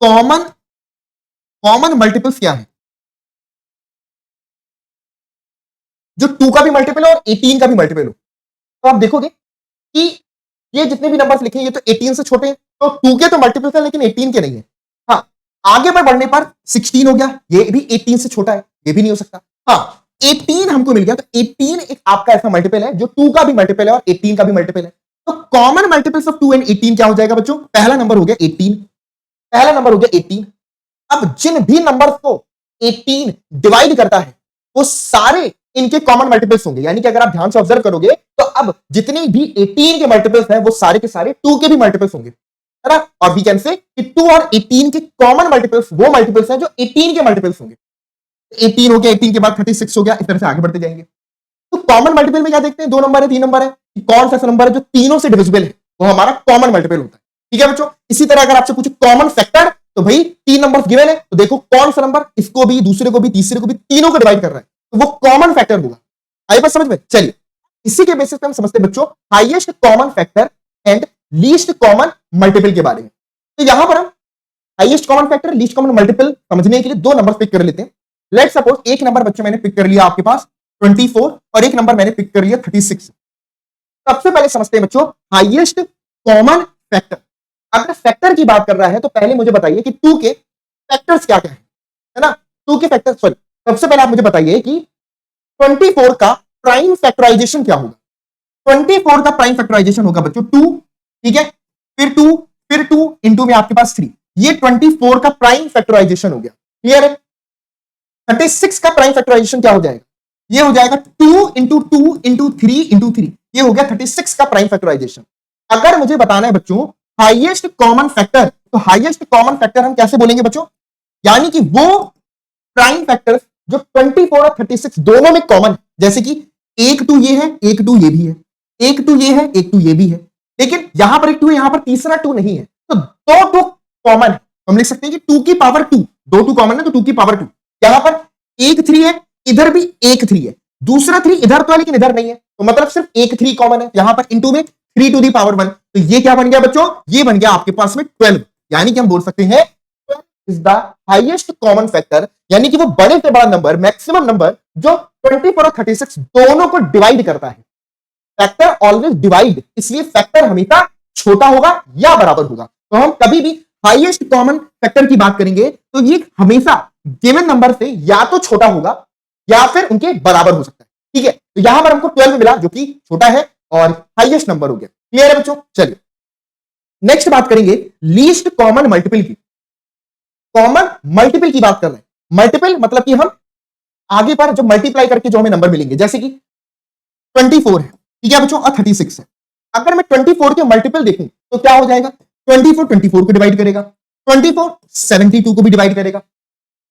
कॉमन मल्टीपल्स क्या है, जो 2 का भी मल्टीपल है और 18 का भी मल्टीपल हो, तो आप देखोगे कि ये जितने भी नंबर्स लिखे हैं ये तो 18 से छोटे हैं, तो 2 के तो मल्टीपल्स हैं लेकिन 18 के नहीं है। हाँ, आगे पर बढ़ने पर 16 हो गया, ये भी 18 से छोटा है, ये भी नहीं हो सकता। हाँ, 18 हमको मिल गया, तो 18 एक आपका ऐसा मल्टीपल है जो 2 का भी मल्टीपल है और 18 का भी मल्टीपल है। तो कॉमन मल्टीपल्स ऑफ 2 एंड 18 क्या हो जाएगा बच्चों? पहला नंबर हो गया 18। अब जिन भी नंबर्स को 18 डिवाइड करता है वो सारे इनके कॉमन मल्टीपल्स होंगे। यानी कि अगर आप ध्यान से ऑब्जर्व करोगे तो अब जितने भी 18 के मल्टीपल्स हैं वो सारे के सारे 2 के भी मल्टीपल्स होंगे, है ना? और वी कैन से कि 2 और 18 के कॉमन मल्टीपल्स वो मल्टीपल्स हैं जो 18 के मल्टीपल्स होंगे। 18 हो गया, 18 के बाद 36 हो गया, इस तरह से आगे बढ़ते जाएंगे। तो कॉमन मल्टीपल में क्या देखते हैं, 2 नंबर है 3 नंबर है, कौन सा नंबर है जो तीनों से डिविजिबल है, वो हमारा कॉमन मल्टीपल होता है। ठीक है बच्चों, इसी तरह अगर आपसे पूछे कॉमन फैक्टर, तो भाई 3 नंबर गिवन है, तो देखो कौन सा नंबर इसको भी, दूसरे को भी, तीसरे को भी, तीनों को डिवाइड कर रहा है, तो वो कॉमन फैक्टर होगा। आई बात समझ में? चलिए, इसी के बेसिस पे हम समझते हैं बच्चों highest common factor and least common multiple के बारे में। तो यहां पर हम highest common factor, least common multiple समझने के लिए 2 नंबर पिक कर लेते हैं। लेट सपोज एक नंबर बच्चों मैंने पिक कर लिया आपके पास 24 और एक नंबर मैंने पिक कर लिया 36। सबसे पहले समझते हैं बच्चों हाईएस्ट कॉमन फैक्टर। अगर फैक्टर की बात कर रहा है तो पहले मुझे बताइए कि 2 के फैक्टर्स क्या क्या है ना? 2 के फैक्टर, सॉरी, सबसे पहले आप मुझे बताइए कि 24 का प्राइम फैक्टराइजेशन क्या होगा? 24 का प्राइम फैक्टराइजेशन होगा बच्चों 2, ठीक है, फिर 2, फिर 2 इंटू में आपके पास 3, ये 24 का प्राइम फैक्टराइजेशन हो गया। क्लियर है? 36 का प्राइम फैक्टराइजेशन क्या हो जाएगा? ये हो जाएगा 2 इंटू 2 इंटू 3 इंटू 3, ये हो गया 36 का प्राइम फैक्टराइजेशन। अगर मुझे बताना है बच्चों हाईएस्ट कॉमन फैक्टर, तो हाईएस्ट कॉमन फैक्टर हम कैसे बोलेंगे बच्चों? यानी कि वो प्राइम फैक्टर जो 24 और 36 दोनों में कॉमन, जैसे कि एक 2 ये है, एक 2 ये भी है, एक 2 ये है, एक 2 ये भी है, लेकिन यहां पर एक 2 है, यहां पर तीसरा 2 नहीं है, तो 2 2 कॉमन है। हम लिख सकते हैं कि 2 की पावर 2, 2 2 कॉमन है तो 2 की पावर 2। यहां पर एक 3 है, इधर भी एक 3 है, दूसरा 3 इधर तो है लेकिन इधर नहीं है, तो मतलब सिर्फ एक 3 कॉमन है। यहां पर इंटू में 3 टू दी पावर 1, तो ये क्या बन गया बच्चों? ये बन गया आपके पास में 12। यानी कि हम बोल सकते हैं is the highest common factor, यानी कि वो बड़े से बड़ा नंबर, मैक्सिमम नंबर जो 24 और 36 दोनों को डिवाइड करता है। फैक्टर ऑलवेज डिवाइड, इसलिए फैक्टर हमेशा छोटा होगा या बराबर होगा। तो हम कभी भी हाईएस्ट कॉमन फैक्टर की बात करेंगे तो ये हमेशा गिवन नंबर से या तो छोटा होगा या फिर उनके बराबर हो सकता है। ठीक है, तो यहां पर हमको 12 मिला जो कि छोटा है और हाईएस्ट नंबर हो गया। क्लियर है बच्चों? चलिए नेक्स्ट बात करेंगे लीस्ट कॉमन मल्टीपल की। कॉमन मल्टीपल की बात कर रहे हैं। मल्टीपल मतलब कि हम आगे पर जो मल्टीप्लाई करके जो हमें नंबर मिलेंगे, जैसे कि 24 है, ठीक है बच्चों, और 36 है। अगर मैं 24 के मल्टीपल देखूं तो क्या हो जाएगा? 24 24 को डिवाइड करेगा, 24 72 को भी डिवाइड करेगा,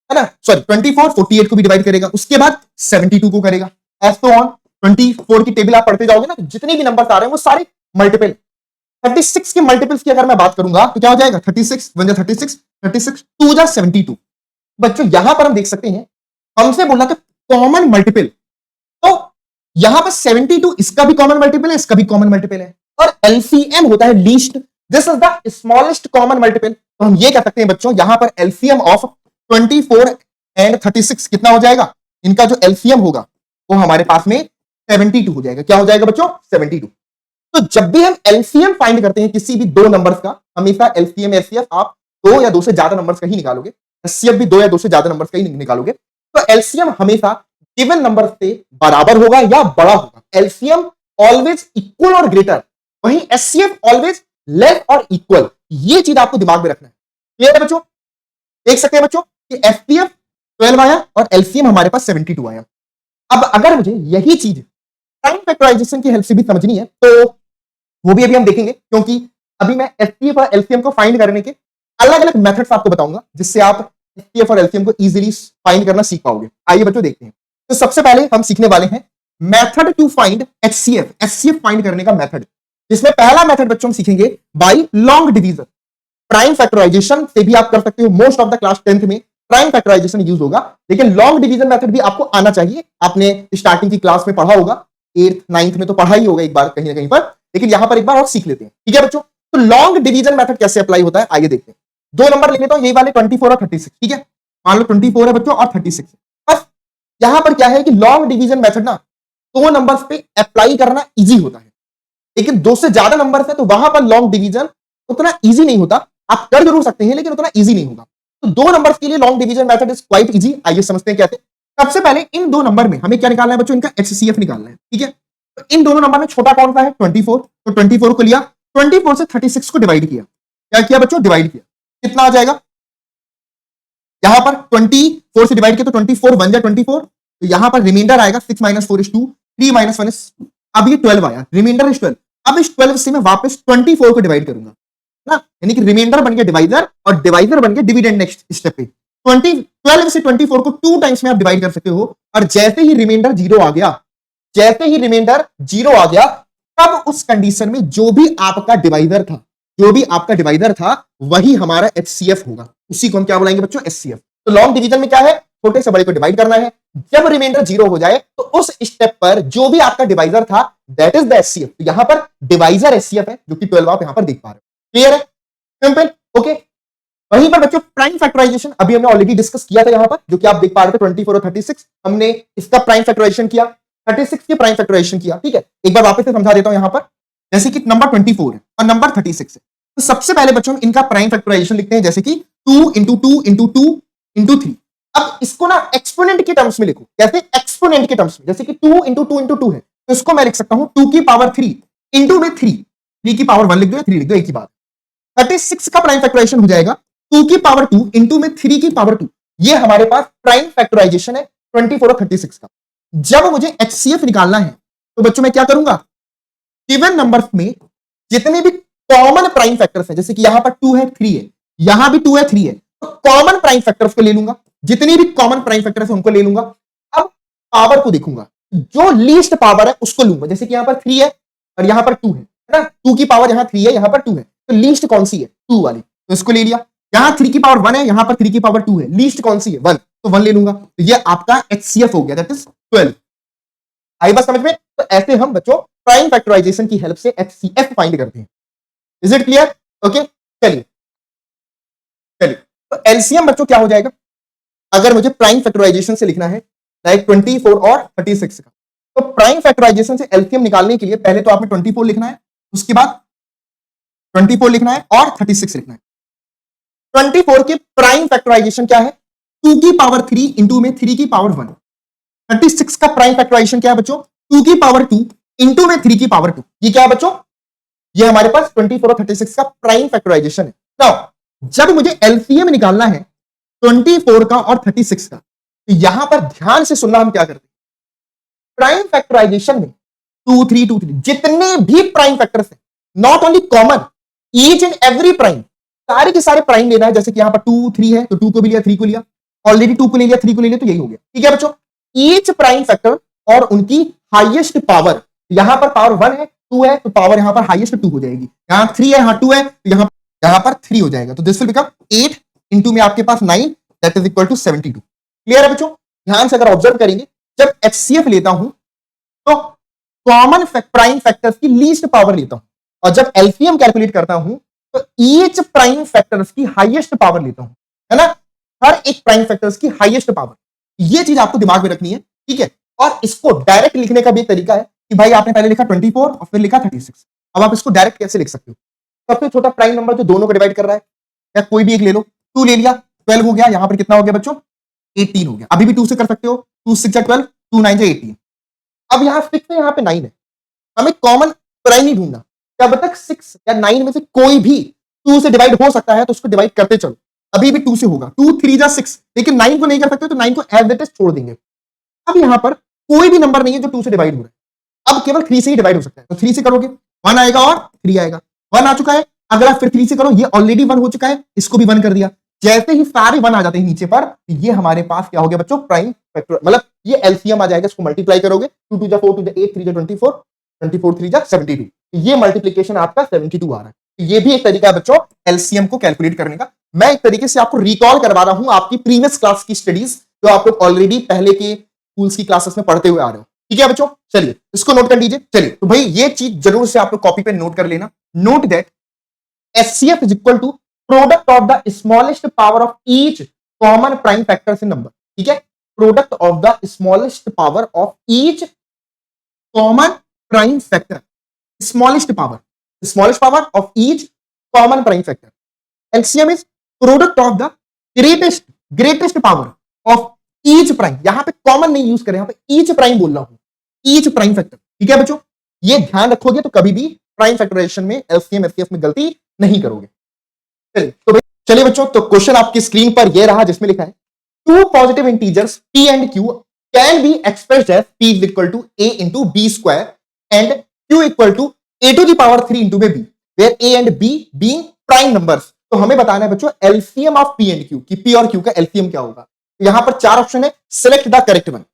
है ना? सॉरी, 24 48 को भी डिवाइड करेगा, उसके बाद 72 को करेगा, एज तो ऑन। 24 की टेबल आप पढ़ते जाओगे ना, तो जितने भी नंबर आ रहे हैं वो सारे मल्टीपल। 36 के मल्टीपल्स की अगर मैं बात करूंगा तो क्या हो जाएगा? 36 1 जा 36, 36 2 जा 72। बच्चों यहां पर हम देख सकते हैं, हमसे बोला था कॉमन मल्टीपल, तो यहां पर 72 इसका भी कॉमन मल्टीपल है, इसका भी कॉमन मल्टीपल है, और एलसीएम होता है least, this is the smallest common multiple. तो हम ये कह सकते हैं बच्चों यहां पर एलसीएम ऑफ 24 एंड 36 कितना हो जाएगा? इनका जो एलसीएम होगा वो हमारे पास में 72 हो जाएगा। क्या हो जाएगा बच्चों? 72। तो जब भी हम एलसीएम फाइंड करते हैं किसी भी दो नंबर्स का, हमेशा एलसीएम एचसीएफ आप 2 या 2 से ज्यादा नंबर्स का ही निकालोगे, एचसीएफ भी 2 या 2 से ज्यादा नंबर्स का ही निकालोगे। तो एलसीएम हमेशा गिवन नंबर से बराबर होगा या बड़ा होगा। एलसीएम ऑलवेज इक्वल और ग्रेटर, वहीं एचसीएफ ऑलवेज लेस और इक्वल। ये चीज आपको दिमाग में रखना है। क्लियर है बच्चों? देख सकते हैं बच्चों कि एचसीएफ 12 आया और एलसीएम हमारे पास 72 आया। अब अगर मुझे यही चीज प्राइम फैक्टराइजेशन की हेल्प से भी समझनी है तो वो भी अभी हम देखेंगे, क्योंकि अभी मैं एचसीएफ और एलसीएम को फाइंड करने के अलग अलग मेथड्स आपको बताऊंगा, जिससे आप एचसीएफ और एलसीएम को इजीली फाइंड करना सीख पाओगे। आइए बच्चों देखते हैं। तो सबसे पहले हम सीखने वाले हैं method to find HCF, HCF find करने का मेथड, जिसमें पहला मेथड बच्चों हम सीखेंगे by long division. Prime factorization से भी आप कर सकते हो, most of the class 10th में प्राइम फैक्टराइजेशन यूज होगा, लेकिन लॉन्ग डिवीजन मेथड भी आपको आना चाहिए। आपने स्टार्टिंग की क्लास में पढ़ा होगा, 8th 9th में तो पढ़ा ही होगा एक बार कहीं ना कहीं पर, लेकिन यहां पर एक बार और सीख लेते हैं। ठीक है बच्चों? तो लॉन्ग डिवीजन मेथड कैसे अप्लाई होता है आइए देखते हैं। दो नंबर ले लेता हूं, यही वाले 24 और 36। ठीक है, मान लो 24 है बच्चों और 36। बस यहां पर क्या है कि लॉन्ग डिवीजन मेथड ना दो नंबर्स पे अप्लाई करना इजी होता है, लेकिन 2 से ज्यादा नंबर है तो वहां पर लॉन्ग डिवीजन उतना इजी नहीं होता। आप कर जरूर सकते हैं लेकिन उतना इजी नहीं होगा। तो 2 नंबर्स के लिए long division method is quite easy. आइए समझते हैं कैसे। सबसे पहले इन 2 नंबर में हमें क्या निकालना है बच्चों? इनका एचसीएफ निकालना है। ठीक है, तो इन दोनों नंबर में छोटा कौन सा है? 24। तो 24 को लिया, 24 से 36 को डिवाइड किया। क्या किया बच्चों? डिवाइड किया। कितना आ जाएगा? यहां पर 24 से डिवाइड किया तो 24 1 जा 24, तो यहां पर रिमाइंडर आएगा 6 - 4 = 2, 3 - 1 is, अब ये 12 आया, रिमाइंडर इज 12। अब इस 12 से मैं वापस 24 को डिवाइड करूंगा ना, यानी कि रिमाइंडर बन गया डिवाइजर और डिवाइजर बन गया डिविडेंड नेक्स्ट स्टेप पे। 12 से 24 को 2 टाइम्स में आप डिवाइड कर सकते हो, और जैसे ही रिमाइंडर 0 आ गया जैसे ही रिमाइंडर 0 आ गया, तब उस कंडीशन में जो भी आपका डिवाइडर था वही हमारा HCF होगा। उसी को हम क्या बुलाएंगे बच्चों? HCF। तो लॉन्ग डिवीजन में क्या है? छोटे से बड़े को डिवाइड करना है। जब रिमाइंडर 0 हो जाए तो उस स्टेप पर जो भी आपका डिवाइजर था दैट इज द HCF। तो यहां पर डिवाइजर HCF है, जो कि 12 आप यहां पर देख पा रहे हो। क्लियर है? सिंपल। ओके। वहीं पर बच्चों प्राइम फैक्टराइजेशन अभी हमने ऑलरेडी डिस्कस किया था यहां पर, जो कि आप देख पा रहे थे 24 और 36। हमने इसका प्राइम फैक्टराइजेशन किया, 36 की प्राइम फैक्टराइजेशन किया। ठीक है, एक बार वापस से समझा देता हूं यहां पर। जैसे कि नंबर 24 है और नंबर 36 है, तो सबसे पहले बच्चों इनका प्राइम फैक्टराइजेशन लिखते हैं, जैसे कि 2 इंटू 2 इंटू 2 इंटू 3। अब इसको ना एक्सपोनेंट के टर्म्स में लिखो। कैसे? एक्सपोनेंट के टर्म्स में। जैसे कि 2 इंटू 2 इंटू 2 है, तो इसको मैं लिख सकता हूं 2 की पावर 3 इंटू में 3 की पावर 1 लिख दो, 3 लिख दो, एक ही बात। 36 का प्राइम फैक्टराइजेशन हो जाएगा 2 की पावर 2 इंटू में 3 की पावर 2। ये हमारे पास प्राइम फैक्टराइजेशन है 24 और 36 का। जब मुझे HCF निकालना है तो बच्चों मैं क्या करूंगा? गिवन नंबर्स में जितने भी कॉमन प्राइम फैक्टर्स हैं, जैसे कि यहां पर 2 है 3 है, यहां भी 2 है 3 है, तो कॉमन प्राइम फैक्टर्स को ले लूंगा। जितनी भी कॉमन प्राइम फैक्टर्स हैं उनको ले लूंगा। अब पावर को देखूंगा, जो लीस्ट पावर है उसको लूंगा। जैसे कि यहां पर 3 है और यहां पर 2 है ना, 2 की पावर यहां 3 है, यहां पर 2 है, तो लीस्ट कौन सी है? 2 वाली, तो इसको ले लिया। यहां 3 की पावर 1 है, यहां पर 3 की पावर 2 है, लीस्ट कौन सी है? 1, तो 1 ले लूंगा। तो ये आपका HCF हो गया, दैट इज 12। आई बात समझ में? तो ऐसे हम बच्चों प्राइम फैक्टराइजेशन की हेल्प से HCF फाइंड करते हैं। Is it clear? ओके, चलिए चलिए। तो एलसीएम बच्चों क्या हो जाएगा अगर मुझे प्राइम फैक्टराइजेशन से लिखना है, लाइक 24 और 36 का? तो प्राइम फैक्टराइजेशन से एलसीएम निकालने के लिए पहले तो आपने 24 लिखना है, उसके बाद 24 लिखना है और 36 लिखना है। 24 के प्राइम फैक्टराइजेशन क्या है? 2 की पावर 3 इंटू में 3 की पावर 1। 36 का प्राइम फैक्टराइजेशन क्या है बच्चों? 2 की पावर 2 इंटू में 3 की पावर 2। ये क्या है बच्चों? ये हमारे पास 24 और 36 का प्राइम फैक्टराइजेशन है। नाउ जब मुझे एलसीएम निकालना है 24 का और 36 का, तो यहां पर ध्यान से सुनना, हम क्या करते हैं प्राइम फैक्टराइजेशन में 2 3 2 3 जितने भी प्राइम फैक्टर्स हैं, not only common, each and every prime, सारे के सारे प्राइम लेना है। जैसे कि यहां पर 2 3 है, तो 2 को भी लिया, 3 को लिया, ऑलरेडी 2 को ले लिया, 3 को ले लिया, तो यही हो गया। ठीक है बच्चों, ईच प्राइम फैक्टर और उनकी हाईएस्ट पावर। यहां पर पावर 1 है, 2 है, तो पावर यहां पर हाईएस्ट 2 हो जाएगी। यहां 3 है, यहां 2 है, तो यहां पर 3 हो जाएगा। तो दिस विल बिकम 8 इंटू में आपके पास 9, that is equal to 72। Clear है बच्चों? ध्यान से अगर ऑब्जर्व करेंगे, जब HCF लेता हूं तो कॉमन प्राइम फैक्टर्स की लीस्ट पावर लेता हूं, और जब एलसीएम कैलकुलेट करता हूं तो ईच प्राइम फैक्टर्स की हाईएस्ट पावर लेता हूं, है ना? हर एक प्राइम फैक्टर्स की हाईएस्ट पावर। ये चीज आपको दिमाग में रखनी है, ठीक है? और इसको डायरेक्ट लिखने का भी एक तरीका है कि भाई आपने पहले लिखा 24 और फिर लिखा 36। अब आप इसको डायरेक्ट कैसे लिख सकते हो? सबसे छोटा प्राइम नंबर जो दोनों को डिवाइड कर रहा है, या कोई भी एक ले लो, 2 ले लिया, 12 हो गया। यहां पर कितना हो गया बच्चों? 18 हो गया। अभी भी 2 से कर सकते हो, 2 6 12, 2 9 18। अब यहां 6 है, यहां पे 9 है, हमें कॉमन प्राइम ही ढूंढना। जब तक 6 या 9 में से कोई भी 2 से डिवाइड हो सकता है तो उसको डिवाइड करते चलो। अभी भी 2 से होगा, 2 3 जा 6, लेकिन 9 को नहीं कर सकते, तो 9 को एज इट इज छोड़ देंगे। अब यहां पर कोई भी नंबर नहीं है जो 2 से डिवाइड हो रहा है, अब केवल 3 से ही डिवाइड हो सकता है। तो 3 से करोगे 1 आएगा और 3 आएगा, 1 आ चुका है। अगर आप फिर 3 से करो, ये ऑलरेडी 1 हो चुका है, इसको भी 1 कर दिया। जैसे ही सारे 1 आ जाते हैं नीचे पर, तो ये हमारे पास क्या हो गया बच्चों? प्राइम फैक्टर, मतलब ये एलसीएम आ जाएगा। इसको मल्टीप्लाई करोगे, 2 2 जा 4, 2 जा 8, 3 जा 24, 24 3 जा 72। ये मल्टीप्लीकेशन आपका 72 आ रहा है। तो ये भी एक तरीका है बच्चों एलसीएम को कैलकुलेट करने का। मैं एक तरीके से आपको रिकॉल करवा रहा हूं आपकी प्रीवियस क्लास की स्टडीज, जो आप लोग ऑलरेडी पहले के स्कूल्स की क्लासेस में पढ़ते हुए आ रहे हो। ठीक है बच्चों, चलिए इसको नोट कर लीजिए। चलिए, तो भाई ये चीज जरूर से आप लोग कॉपी पे नोट कर लेना। Note that HCF is equal to product of the smallest power of each common prime factors in number. ठीक है, product of the smallest power of each common prime factor, smallest power of each common prime factor. LCM is product of the greatest power of each prime. यहां पे common नहीं use करें, यहां पे each prime बोल रहा हूं, each prime factor। ठीक है बच्चों, ये ध्यान रखोगे तो कभी भी प्राइम फैक्टराइजेशन में LCM HCF में गलती नहीं करोगे। चलिए बच्चों, तो क्वेश्चन आपकी स्क्रीन पर ये रहा, जिसमें लिखा है 2 positive integers P and Q can be expressed as P is equal to A into B square and Q equal to A to the power 3 into B, where A and B being prime numbers। तो हमें बताना है बच्चों LCM of P and Q, कि P और Q का LCM क्या होगा। तो यहां पर 4 ऑप्शन है, सिलेक्ट द करेक्ट वन।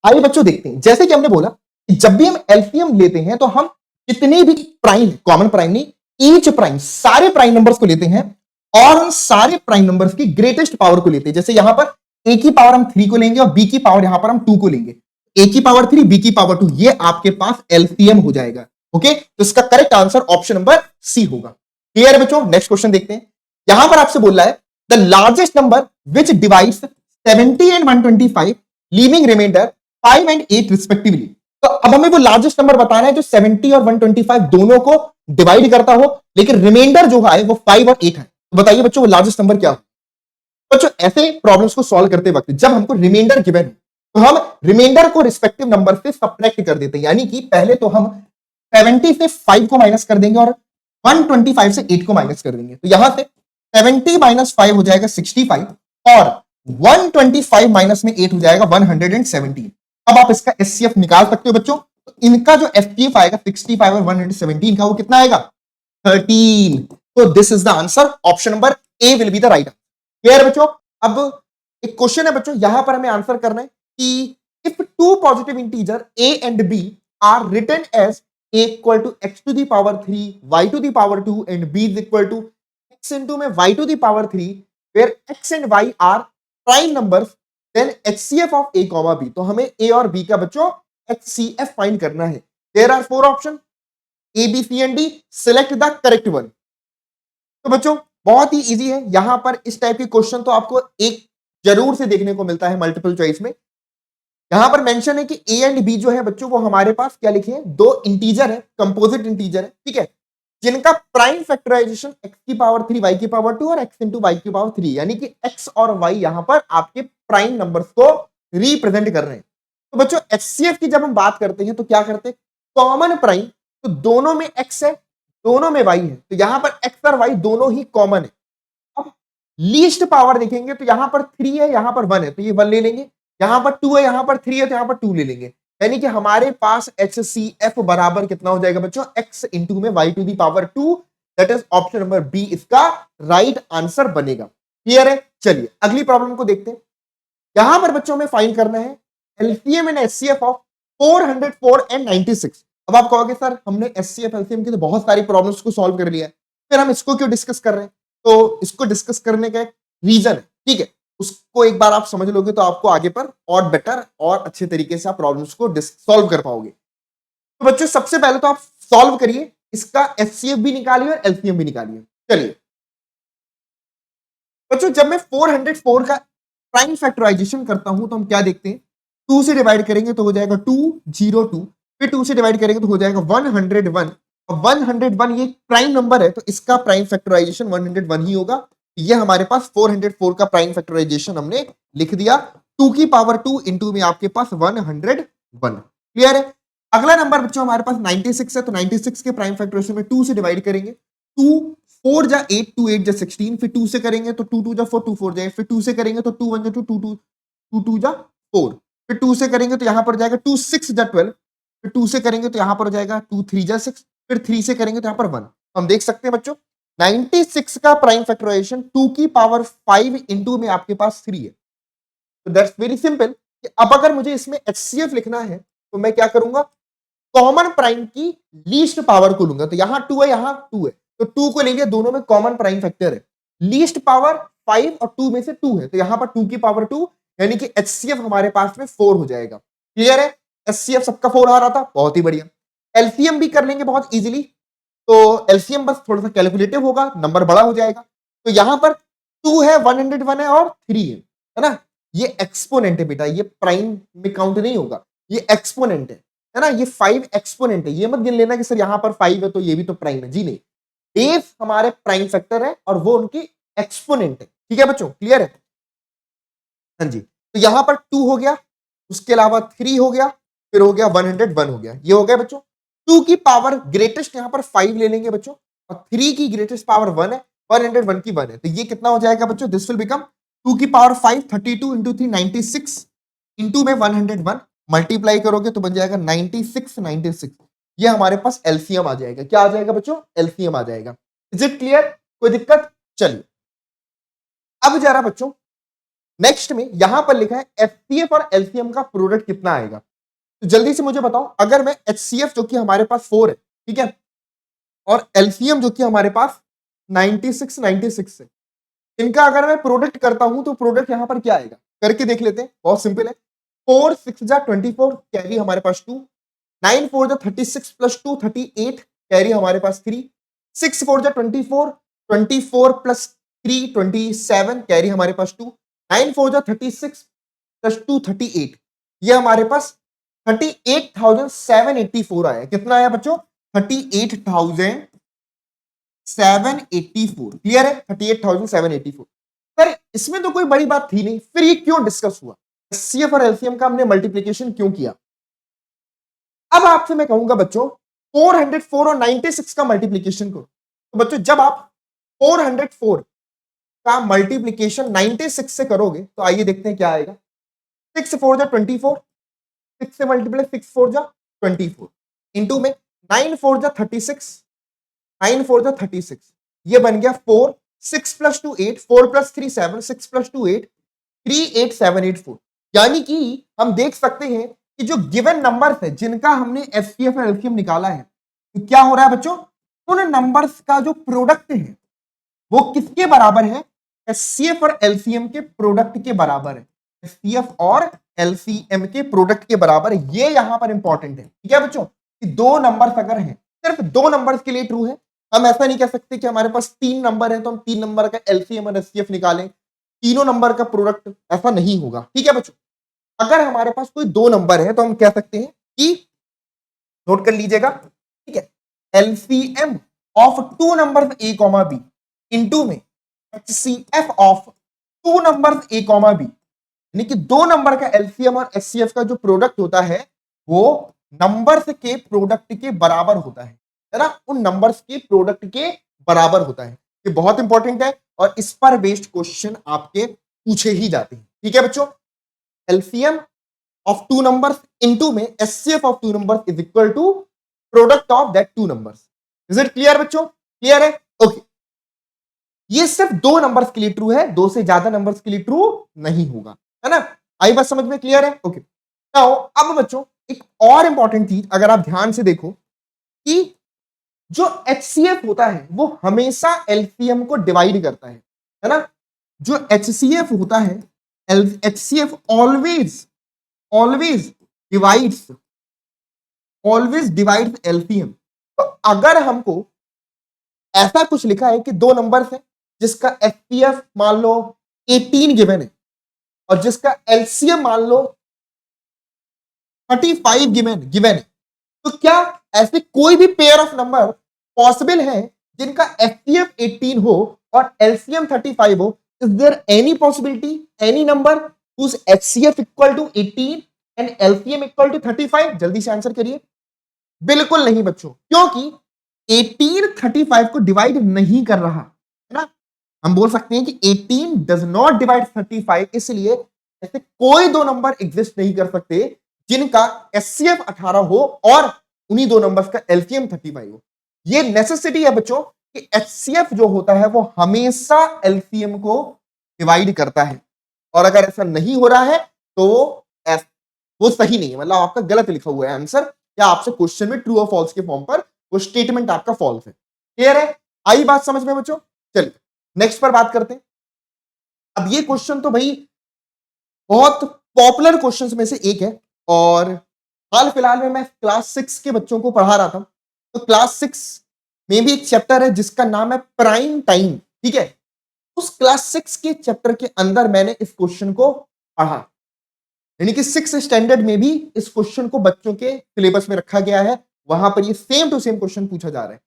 आइए बच्चों देखते हैं। जैसे कि हमने बोला जब भी हम एलसीएम लेते हैं तो हम जितने भी प्राइम, कॉमन प्राइम नहीं, ईच प्राइम, सारे प्राइम नंबर्स को लेते हैं और उन सारे प्राइम नंबर्स की ग्रेटेस्ट पावर को लेते हैं। जैसे यहां पर ए की पावर हम 3 को लेंगे और बी की पावर यहां पर हम 2 को लेंगे। ए की पावर 3, बी की पावर 2, ये आपके पास एलसीएम हो जाएगा। ओके, तो इसका correct answer option number C होगा। क्लियर है बच्चों? नेक्स्ट क्वेश्चन देखते हैं। यहां पर आपसे बोल रहा है the largest number which divides 70 and 125 leaving remainder 5 and 8 respectively. तो अब हमें वो लार्जेस्ट नंबर बताना है जो 70 और 125 दोनों को डिवाइड करता हो, लेकिन रिमाइंडर जो है वो 5 और 8 है। तो बताइए बच्चों वो लार्जेस्ट नंबर क्या हो? बच्चों ऐसे प्रॉब्लम्स को सॉल्व करते वक्त जब हमको रिमाइंडर गिवन है तो हम रिमाइंडर को रिस्पेक्टिव नंबर से सब्ट्रैक्ट कर देते हैं। यानी कि पहले तो हम 70 से 5 को माइनस कर देंगे और 125 से 8 को माइनस कर देंगे। तो यहां से 70 माइनस 5 हो जाएगा 65 और 125 माइनस में 8 हो जाएगा 117। अब आप इसका एचसीएफ निकाल सकते हो बच्चों। तो इनका जो एचसीएफ आएगा 65 और 117 का वो कितना आएगा? 13। तो this is the answer, option number A will be the right answer. Clear बच्चों? अब एक क्वेश्चन है बच्चों, यहां पर हमें आंसर करना है कि if two positive integer a and b are written as a equal to x to the power 3, y to the power 2 and b is equal to x into में y to the power 3, where x and y are prime numbers, then HCF of a, b। तो हमें a और b का बच्चों HCF find करना है। There are 4 option A, B, C and D, select the correct one. तो बच्चों बहुत ही इजी है। यहां पर इस टाइप के क्वेश्चन तो आपको एक जरूर से देखने को मिलता है मल्टीपल चॉइस में। यहां पर मेंशन है कि ए एंड बी जो है बच्चों वो हमारे पास क्या लिखे हैं? दो इंटीजर है, कंपोजिट इंटीजर है, ठीक है, जिनका प्राइम फैक्टराइजेशन x की पावर 3, y की पावर 2 और x इंटू वाई की पावर 3, यानी कि x और y यहां पर आपके प्राइम नंबर्स को रिप्रेजेंट कर रहे हैं। तो बच्चों HCF की जब हम बात करते हैं तो क्या करते हैं? कॉमन प्राइम, तो दोनों में x है, दोनों में y है, तो यहां पर x और y दोनों ही कॉमन है। अब लीस्ट पावर देखेंगे तो यहां पर 3 है, यहां पर 1 है, तो ये 1 ले लेंगे। यहां पर 2 है, यहां पर 3 है, तो यहां पर 2 ले लेंगे। यानी कि हमारे पास HCF बराबर कितना हो जाएगा बच्चों? x इंटू में y to the power 2, that is option number B इसका राइट आंसर बनेगा। क्लियर है? चलिए अगली प्रॉब्लम को देखते हैं। यहां पर बच्चों में फाइंड करना है LCM and HCF of 404 and 96। अब आप कहोगे सर हमने एचसीएफ एलसीएम की तो बहुत सारी प्रॉब्लम्स को सॉल्व कर लिया है, फिर हम इसको क्यों डिस्कस कर रहे हैं? तो इसको डिस्कस करने का एक रीजन है, ठीक है, उसको एक बार आप समझ लोगे तो आपको आगे पर और बेटर और अच्छे तरीके से आप प्रॉब्लम्स को सॉल्व कर पाओगे। तो बच्चों सबसे पहले तो आप सॉल्व करिए, इसका एचसीएफ भी निकालिए और एलसीएम भी निकालिए। चलिए बच्चों जब मैं 404 का प्राइम फैक्टराइजेशन करता हूं तो हम क्या देखते हैं? 2 से डिवाइड करेंगे तो हो जाएगा 202, फिर 2 से डिवाइड करेंगे तो हो जाएगा 101 और 101 ये प्राइम नंबर है तो इसका प्राइम फैक्टराइजेशन 101 ही होगा। ये हमारे पास 404 का प्राइम फैक्टराइजेशन हमने लिख दिया। 2 की पावर 2 इंटू में आपके पास 101। क्लियर है? अगला नंबर बच्चों हमारे पास 96 है, तो 96 के प्राइम फैक्टराइजेशन में 2 से डिवाइड करेंगे। 2 4 जा 8, 2 8 जा 16, फिर 2 से करेंगे तो 2 2 जा 4, 2 4 जाए, फिर 2 से करेंगे तो 2 1 जा 2, 2 2 2 2 जा 4, फिर 2 से करेंगे तो यहां पर जाएगा 2 6 जा 12, फिर 2 से करेंगे तो यहां पर हो जाएगा 2 3 जा 6, फिर 3 से करेंगे तो यहां पर 1। हम देख सकते हैं बच्चों 96 का प्राइम फैक्टराइजेशन 2 की पावर 5 इंटू में आपके पास 3 है। तो दैट्स वेरी सिंपल कि अब अगर मुझे इसमें HCF लिखना है तो मैं क्या करूंगा? कॉमन प्राइम की लीस्ट पावर को लूंगा। तो यहां 2 है, यहां 2 है, तो 2 को लेंगे, दोनों में कॉमन प्राइम फैक्टर है। लीस्ट पावर 5 और 2 में से 2 है, तो यहां पर 2 की पावर 2, यानी कि HCF हमारे पास में 4 हो जाएगा। क्लियर है? HCF सबका 4 आ रहा था, बहुत ही बढ़िया। एलसीएम भी कर लेंगे बहुत इजीली, तो एलसीएम बस थोड़ा सा कैलकुलेटिव होगा, नंबर बड़ा हो जाएगा। तो यहां पर 2 है, 101 है और 3 है ना? ये एक्सपोनेंट है बेटा, ये प्राइम में काउंट नहीं होगा, ये एक्सपोनेंट है ना? ये 5 एक्सपोनेंट है, ये मत गिन लेना कि सर यहां पर 5 है तो ये भी तो प्राइम है। जी नहीं, बेस हमारे प्राइम फैक्टर है और वो उनकी एक्सपोनेंट है। ठीक है बच्चों, क्लियर है? हाँ जी, तो यहां पर 2 हो गया, उसके अलावा 3 हो गया, फिर हो गया 101 हो गया। ये हो गया बच्चों। 2 की पावर ग्रेटेस्ट यहां पर 5 ले लेंगे बच्चों, और 3 की ग्रेटेस्ट पावर 1 है, 101 की 1 है, तो ये कितना हो जाएगा बच्चों? दिस विल बिकम 2 की पावर 5, 32 इंटू 3, 96 इंटू में 101, मल्टीप्लाई करोगे तो बन जाएगा 96 96। ये हमारे पास एलसीएम आ जाएगा। क्या आ जाएगा बच्चों? एलसीएम आ जाएगा। Is it clear? कोई दिक्कत? चलिए अब जरा बच्चों नेक्स्ट में यहां पर लिखा है एचसीएफ और एलसीएम का प्रोडक्ट कितना आएगा। तो जल्दी से मुझे बताओ, अगर मैं HCF जो कि हमारे पास 4 है, ठीक है, और LCM जो कि हमारे पास 96 है, इनका अगर मैं प्रोडक्ट करता हूं तो प्रोडक्ट यहां पर क्या आएगा, करके देख लेते हैं। बहुत सिंपल है, 4 6 जा 24, कैरी हमारे पास 2, 9 4 जा 36 प्लस 2 38, कैरी हमारे पास 3, 6 4 जा 24, 24 प्लस 3 27, कैरी हमारे पास 2, 9 4 जा 36 प्लस 2 38, ये हमारे पास 38,784 आया। कितना आया बच्चों, 38,784। क्लियर है, 38,784। सर इसमें तो कोई बड़ी बात थी नहीं, फिर ये क्यों डिस्कस हुआ, HCF और LCM का हमने मल्टीप्लीकेशन क्यों किया। अब आपसे मैं कहूंगा बच्चों 404 और 96 का मल्टीप्लीकेशन करो। तो बच्चों जब आप 404 का मल्टीप्लीकेशन 96 से करोगे तो आइए देखते हैं क्या आएगा। 6 4 जा 24, 6 से मल्टीप्लाई 6 4 जा 24, इंटू में 9 4 जा 36, 9 4 जा 36, ये बन गया 4, 6 प्लस 2 8, 4 प्लस 3 7, 6 प्लस 2 8, 38784। यानी कि हम देख सकते हैं कि जो गिवन नंबर्स है जिनका हमने HCF और LCM निकाला है, तो क्या हो रहा है बच्चों, उन नंबर्स का जो प्रोडक्ट है वो किसके बराबर है, HCF और LCM के प्रोडक्ट के बराबर है। HCF और LCM के प्रोडक्ट के बराबर है, ये यहां पर इंपॉर्टेंट है। ठीक है बच्चों, कि दो नंबर्स अगर हैं, सिर्फ दो नंबर्स के लिए ट्रू है। हम ऐसा नहीं कह सकते कि हमारे पास 3 नंबर है तो हम 3 नंबर का LCM और HCF निकालें, तीनों नंबर का प्रोडक्ट, ऐसा नहीं होगा। ठीक है बच्चों, अगर हमारे पास कोई दो नंबर है तो हम कह सकते हैं कि, नोट कर लीजिएगा, ठीक है, LCM of two numbers A, B into में HCF of two numbers A, B, यानी कि दो नंबर का LCM और HCF का जो प्रोडक्ट होता है वो नंबर्स के प्रोडक्ट के बराबर होता है ना, उन नंबर्स के प्रोडक्ट के बराबर होता है। ये बहुत इंपॉर्टेंट है और इस पर बेस्ड क्वेश्चन आपके पूछे ही जाते हैं। ठीक है बच्चों, LCM of two numbers into में HCF of two numbers is equal to product of that two numbers. Is it clear बच्चों, क्लियर है, ओके। ये सिर्फ दो नंबर्स के लिए ट्रू है, दो से ज्यादा नंबर्स के लिए ट्रू नहीं होगा, है ना। आई बात समझ में, क्लियर है, ओके। नाउ अब बच्चों एक और इंपॉर्टेंट चीज अगर आप ध्यान से देखो कि जो HCF होता है वो हमेशा LCM को डिवाइड करता है ना। जो HCF होता है, HCF ऑलवेज डिवाइड्स LCM। तो अगर हमको ऐसा कुछ लिखा है कि दो नंबर्स है जिसका HCF मान लो 18 गिवन है और जिसका LCM मान लो 35 गिवन है, तो क्या ऐसे कोई भी पेयर ऑफ नंबर पॉसिबल है जिनका HCF 18 हो और LCM 35 हो? Is there any possibility, any number whose HCF equal to 18 and LCM equal to 35? जल्दी से आंसर करिए। बिल्कुल नहीं बच्चों, क्योंकि 18 35 को डिवाइड नहीं कर रहा है ना। हम बोल सकते हैं कि 18 डज नॉट डिवाइड 35, इसलिए ऐसे कोई दो नंबर एग्जिस्ट नहीं कर सकते जिनका HCF 18 हो और उन्हीं दो नंबर्स का LCM 35 हो। ये नेसेसिटी है बच्चों कि HCF जो होता है वो हमेशा LCM को डिवाइड करता है, और अगर ऐसा नहीं हो रहा है तो वो सही नहीं है, मतलब आपका गलत लिखा हुआ है आंसर, या आपसे क्वेश्चन में ट्रू और फॉल्स के फॉर्म पर वो स्टेटमेंट आपका फॉल्स है। क्लियर है, आई बात समझ में बच्चों? चलिए नेक्स्ट पर बात करते हैं। अब ये क्वेश्चन तो भाई बहुत पॉपुलर क्वेश्चंस में से एक है, और हाल फिलहाल में मैं क्लास 6 के बच्चों को पढ़ा रहा था, तो क्लास 6 में भी एक चैप्टर है जिसका नाम है प्राइम टाइम। ठीक है, उस क्लास 6 के चैप्टर के अंदर मैंने इस क्वेश्चन को पढ़ा, यानी कि 6 स्टैंडर्ड में भी इस क्वेश्चन को बच्चों के सिलेबस में रखा गया है, वहां पर ये सेम टू सेम क्वेश्चन पूछा जा रहा है।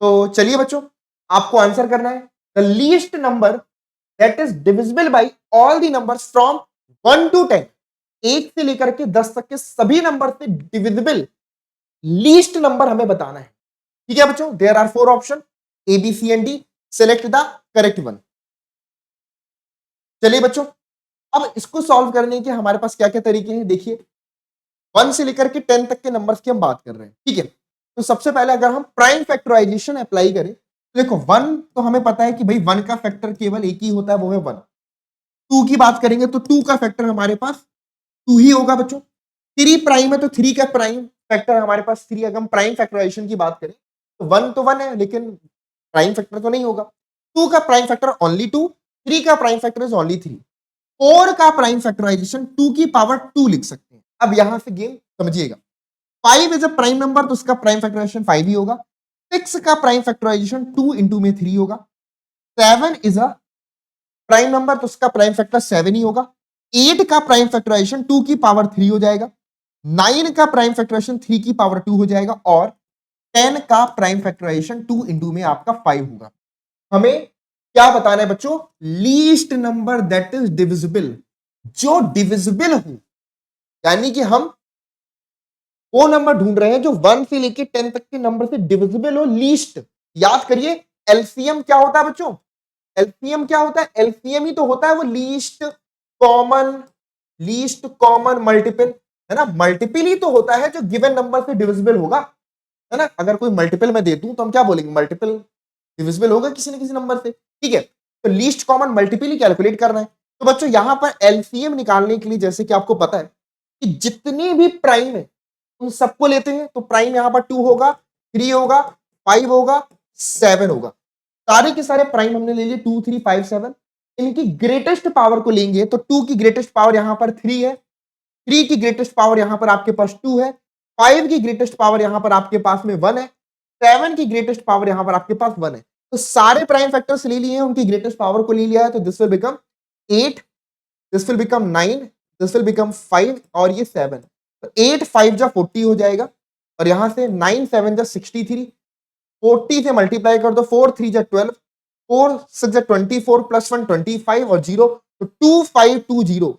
तो चलिए बच्चों, आपको आंसर करना है the least number that is divisible by all the numbers from 1 to 10, 1 से लेकर के 10 तक के सभी नंबर से डिविजिबल लीस्ट नंबर हमें बताना है। ठीक है बच्चों, there are 4 option A, B, C and D, select the correct one. चलिए बच्चों, अब इसको सॉल्व करने के हमारे पास क्या क्या तरीके हैं, देखिए 1 से लेकर के 10 तक के नंबर्स की हम बात कर रहे हैं। ठीक है, तो सबसे पहले अगर हम प्राइम फैक्टराइजेशन अप्लाई करें तो देखो 1 तो हमें पता है कि भाई 1 का फैक्टर केवल एक ही होता है, वो है 1। 2 की बात करेंगे तो 2 का फैक्टर हमारे पास 2 ही होगा बच्चों। 3 प्राइम है तो 3 का प्राइम फैक्टर हमारे पास 3, अगर हम प्राइम फैक्टराइजेशन की बात करें तो 1 तो 1 है, लेकिन प्राइम फैक्टर तो नहीं होगा। 2 का प्राइम फैक्टर ओनली 2, 3 का प्राइम फैक्टर इज ओनली 3, 4 का प्राइम फैक्टराइजेशन 2 की पावर 2 लिख सकते हैं। अब यहां से गेम समझिएगा, 5 इज अ प्राइम नंबर तो उसका प्राइम फैक्टराइजेशन 5 ही होगा। 6 का प्राइम फैक्टराइजेशन 2 इंटू में 3 होगा। 7 इज अ प्राइम नंबर तो उसका प्राइम फैक्टर 7 ही होगा। 8 का प्राइम फैक्टराइजेशन 2 की पावर 3 हो जाएगा। 9 का प्राइम फैक्टराइजेशन 3 की पावर 2 हो जाएगा और 10 का प्राइम फैक्टराइजेशन 2 इंटू में आपका 5 होगा। हमें क्या बताना है बच्चों? Least number that is divisible, जो डिविजिबल हो, यानी कि हम वो नंबर ढूंढ रहे हैं जो 1 से लेके 10 तक के नंबर से डिविजिबल हो, लीस्ट। याद करिए एलसीएम क्या होता है बच्चों? एलसीएम क्या होता है? एलसीएम ही तो होता है वो लीस्ट कॉमन मल्टीपल, है ना? मल्टीपल ही तो होता है जो गिवन नंबर से डिविजिबल होगा, है ना? अगर कोई मल्टीपल में दे दूं तो हम क्या बोलेंगे? मल्टीपल डिविजिबल होगा किसी न किसी नंबर से, ठीक है? तो लीस्ट कॉमन मल्टीपल ही कैलकुलेट करना है। तो बच्चों यहां पर एलसीएम निकालने के लिए जैसे कि आपको पता है कि जितने भी प्राइम है उन सबको लेते हैं, तो प्राइम यहां पर 2 होगा, 3 होगा, 5 होगा, 7 होगा। सारे के सारे प्राइम हमने ले लिए 2, 3, 5, 7। इनकी ग्रेटेस्ट पावर को लेंगे तो 2 की ग्रेटेस्ट पावर यहां पर 3 है, 3 की ग्रेटेस्ट पावर यहां पर आपके पास 2 है, 5 की ग्रेटेस्ट पावर यहां पर आपके पास में 1 है, 7 की ग्रेटेस्ट पावर यहां पर आपके पास 1 है। तो सारे प्राइम फैक्टर्स ले लिए हैं, उनकी ग्रेटेस्ट पावर को ले लिया है, तो this will become 8, this will become 9, this will become 5 और ये 7। तो 8 5 जा 40 हो जाएगा और यहां से 9 7 जा 63, 40 से मल्टीप्लाई कर दो, 4 3 जा 12, 4 6 जा 24 प्लस 1 25 और 0, तो 2520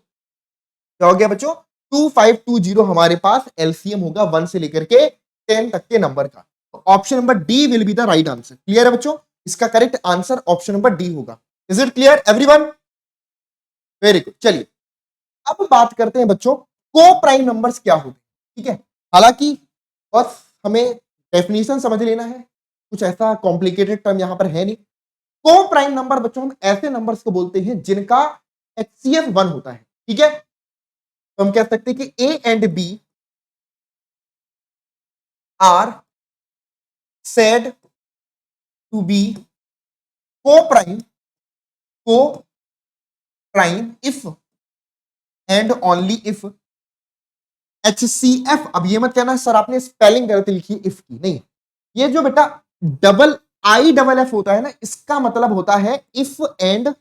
क्या हो गया बच्चों? 2520 हमारे पास एलसीएम होगा 1 से लेकर के 10 तक के नंबर का। तो option number D will be the right answer. Clear है बच्चों? इसका correct answer option number D होगा। Is it clear everyone? Very good. चलिए अब बात करते हैं बच्चों को प्राइम नंबर्स क्या होते हैं, ठीक है? हालांकि बस हमें डेफिनेशन समझ लेना है, कुछ ऐसा कॉम्प्लिकेटेड टर्म यहां पर है नहीं। को प्राइम नंबर बच्चों हम ऐसे नंबर्स को बोलते हैं जिनका एचसीएफ 1 होता है, ठीक है? तो हम कह सकते हैं कि A and B are said to be co prime if and only if HCF। अब ये मत कहना सर आपने स्पेलिंग गलत लिखी इफ की, नहीं, ये जो बेटा IFF होता है ना, इसका मतलब होता है if and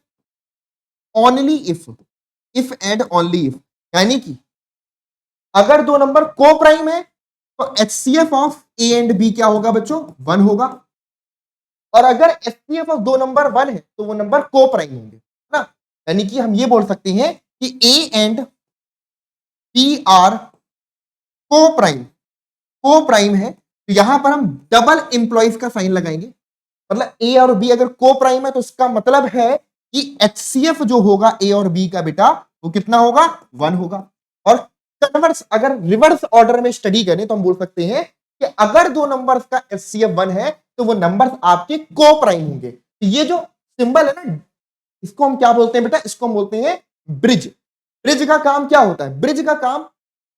only if and only if, यानी कि अगर दो नंबर को प्राइम है तो HCF of A and B क्या होगा बच्चों? 1 होगा। और अगर HCF ऑफ दो नंबर 1 है तो वो नंबर को प्राइम होंगे, है ना? यानी कि हम ये बोल सकते हैं कि ए एंड बी आर को प्राइम है, तो यहां पर हम डबल इंप्लॉइज का साइन लगाएंगे। मतलब ए और बी अगर को प्राइम है तो इसका मतलब है कि HCF जो होगा ए और बी का बेटा वो कितना होगा? 1 होगा। और कन्वर्स अगर रिवर्स ऑर्डर में स्टडी करें तो हम बोल सकते हैं कि अगर दो नंबर्स का HCF 1 है तो वो नंबर्स आपके को प्राइम होंगे। तो ये जो सिंबल है ना, इसको हम क्या बोलते हैं बेटा? इसको हम बोलते हैं ब्रिज। ब्रिज का काम क्या होता है? ब्रिज का काम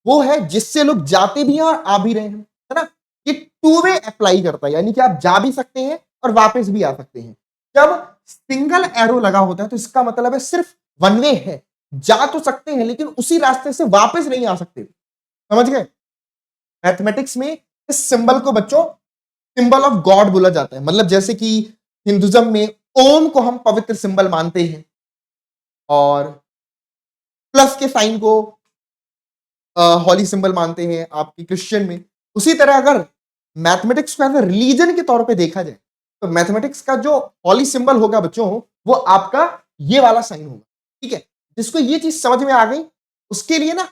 वो है जिससे लोग जाते भी हैं और आ भी रहे हैं, है ना? ये टू वे अप्लाई करता है, यानी कि आप जा भी सकते हैं और वापस भी आ सकते हैं। जब सिंगल एरो लगा होता है तो इसका मतलब है सिर्फ वन वे है, जा तो सकते हैं लेकिन उसी रास्ते से वापस नहीं आ सकते। समझ गए? मैथमेटिक्स में इस सिंबल को बच्चों सिंबल ऑफ गॉड बोला जाता है। मतलब जैसे कि हिंदुज्म में ओम को हम पवित्र सिंबल मानते हैं और प्लस के साइन को हॉली सिंबल मानते हैं आपकी क्रिश्चियन में। उसी तरह अगर मैथमेटिक्स को एज ए रिलीजन के तौर पे देखा जाए तो मैथमेटिक्स का जो हॉली सिंबल होगा बच्चों वो आपका ये वाला साइन होगा, ठीक है? जिसको ये चीज समझ में आ गई उसके लिए ना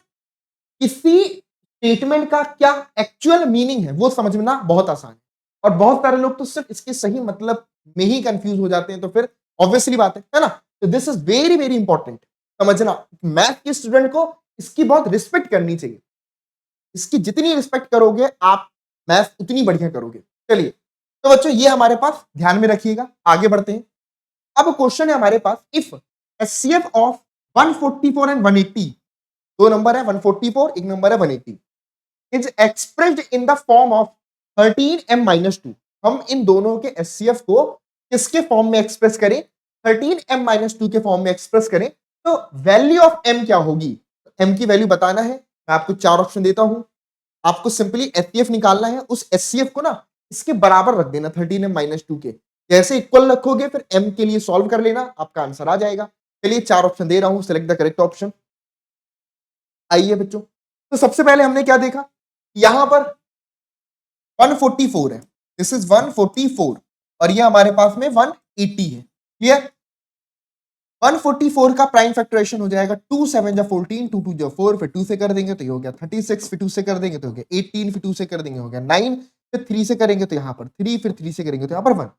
किसी स्टेटमेंट का क्या एक्चुअल मीनिंग है वो समझना बहुत आसान है। और बहुत सारे लोग तो सिर्फ इसके सही मतलब में ही कंफ्यूज हो जाते हैं, तो फिर ऑब्वियसली बात है ना? तो this is very very important समझना। मैथ के स्टूडेंट को इसकी बहुत रिस्पेक्ट करनी चाहिए। इसकी जितनी रिस्पेक्ट करोगे आप मैथ उतनी बढ़िया करोगे। चलिए तो बच्चों ये हमारे पास ध्यान में रखिएगा। आगे बढ़ते हैं। अब क्वेश्चन है हमारे पास, इफ HCF ऑफ 144 एंड 180 दो नंबर है 144, एक नंबर है 180, is expressed in the form of 13m-2। हम इन दोनों के एचसीएफ को किसके फॉर्म में एक्सप्रेस करें? 13m-2 के फॉर्म में एक्सप्रेस करें तो वैल्यू ऑफ m क्या होगी? m की वैल्यू बताना है। मैं आपको चार ऑप्शन देता हूं, आपको सिंपली एचसीएफ निकालना है। उस एचसीएफ को ना इसके बराबर रख देना 13m-2 के, जैसे इक्वल रखोगे फिर m के लिए सॉल्व कर लेना, आपका आंसर आ जाएगा। चलिए चार ऑप्शन दे रहा हूं, सिलेक्ट द करेक्ट ऑप्शन। आइए बच्चों, तो सबसे पहले हमने क्या देखा, यहां पर 144 है, दिस इज 144 और ये हमारे पास में 180 है। क्लियर? 144 का प्राइम फैक्टराइजेशन हो जाएगा 2 7 जा 14, 2 2 जा 4, फिर 2 से कर देंगे तो ये हो गया 36, फिर 2 से कर देंगे तो हो गया 18, फिर 2 से कर देंगे हो गया 9, फिर 3 से करेंगे तो यहाँ पर 3, फिर 3 से करेंगे तो यहाँ पर 1।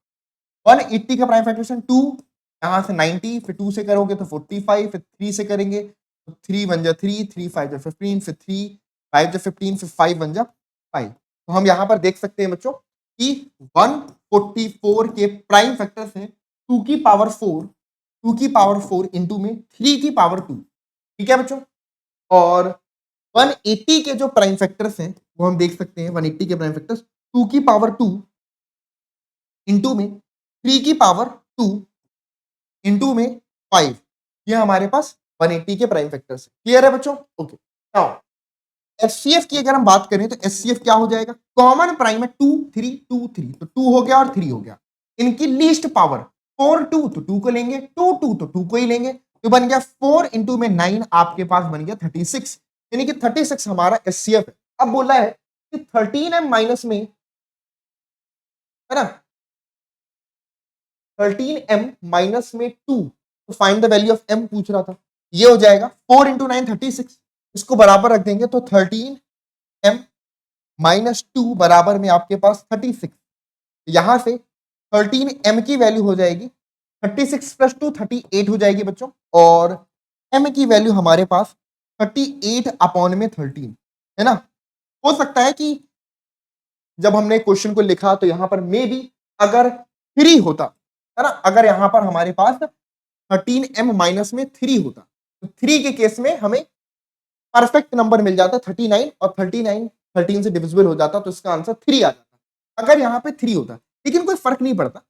180 का प्राइम फैक्टराइजेशन 2, यहाँ से 90, फिर 2 से करोगे तो 45, फिर 3 से करेंगे तो 3 1 जा 3, 3 5 जा 15, फिर 3 5 जा 15, फिर 5 1 जा 5। तो हम यहाँ पर देख सकते हैं बच्चों कि 144 के प्राइम फैक्टर्स हैं 2 की पावर 4, 2 की पावर 4 इंटू में 3 की पावर 2। ठीक है बच्चों? और 180 के जो प्राइम फैक्टर्स हैं वो हम देख सकते हैं, 180 के प्राइम फैक्टर्स 2 की पावर 2 इंटू में 3 की पावर 2 इंटू में 5, ये हमारे पास 180 के प्राइम फैक्टर्स है। क्लियर है बच्चों? ओके। नाउ एचसीएफ की अगर हम बात करें तो एचसीएफ क्या हो जाएगा? कॉमन प्राइम है 2 3 2 3, तो 2 हो गया और 3 हो गया। इनकी लीस्ट पावर 4 2, तो 2 को लेंगे, 2 2 तो 2 को ही लेंगे, तो बन गया 4 इंटू में 9, आपके पास बन गया 36, यानी कि 36 हमारा एचसीएफ है। अब बोला है कि 13m माइनस में, है ना, 13m माइनस में 2, तो find the value of m पूछ रहा था। ये हो जाएगा 4 इंटू 9 36, इसको बराबर रख देंगे तो 13m माइनस 2 बराबर में आपके पास 36। यहां से 13m की वैल्यू हो जाएगी 36 प्लस 2 38 हो जाएगी बच्चों, और m की वैल्यू हमारे पास 38 अपॉन में 13, है ना। हो सकता है कि जब हमने क्वेश्चन को लिखा तो यहां पर मे बी अगर 3 होता, है ना, अगर यहां पर हमारे पास 13m माइनस में 3 होता तो 3 के केस में हमें परफेक्ट नंबर मिल जाता 39, और 39 13 से डिविजिबल हो जाता तो इसका आंसर 3 आ जाता अगर यहाँ पे 3 होता। लेकिन कोई फर्क नहीं पड़ता,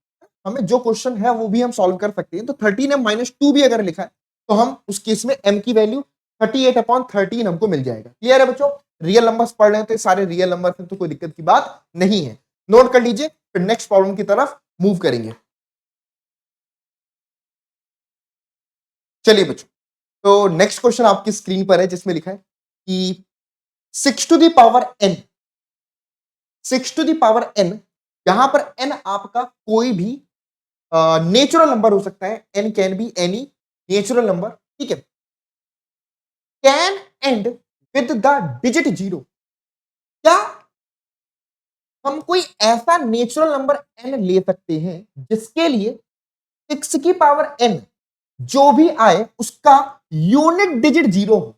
हमें जो क्वेश्चन है वो भी हम सॉल्व कर सकते हैं। तो 13m माइनस 2 भी अगर लिखा है तो हम उस केस में m की वैल्यू 38 अपॉन 13 हमको मिल जाएगा। क्लियर है बच्चों? रियल नंबर्स पढ़ रहे हैं तो सारे रियल नंबर हैं, तो कोई दिक्कत की बात नहीं है। नोट कर लीजिए, फिर नेक्स्ट प्रॉब्लम की तरफ मूव करेंगे। चलिए बच्चों, तो नेक्स्ट क्वेश्चन आपकी स्क्रीन पर है जिसमें लिखा है कि 6 to the power n, 6 to the power n, यहां पर n आपका कोई भी नेचुरल नंबर हो सकता है, n can be any natural number, ठीक है, can end with the digit 0। क्या हम कोई ऐसा नेचुरल नंबर n ले सकते हैं जिसके लिए 6 की पावर n जो भी आए उसका यूनिट डिजिट 0 हो,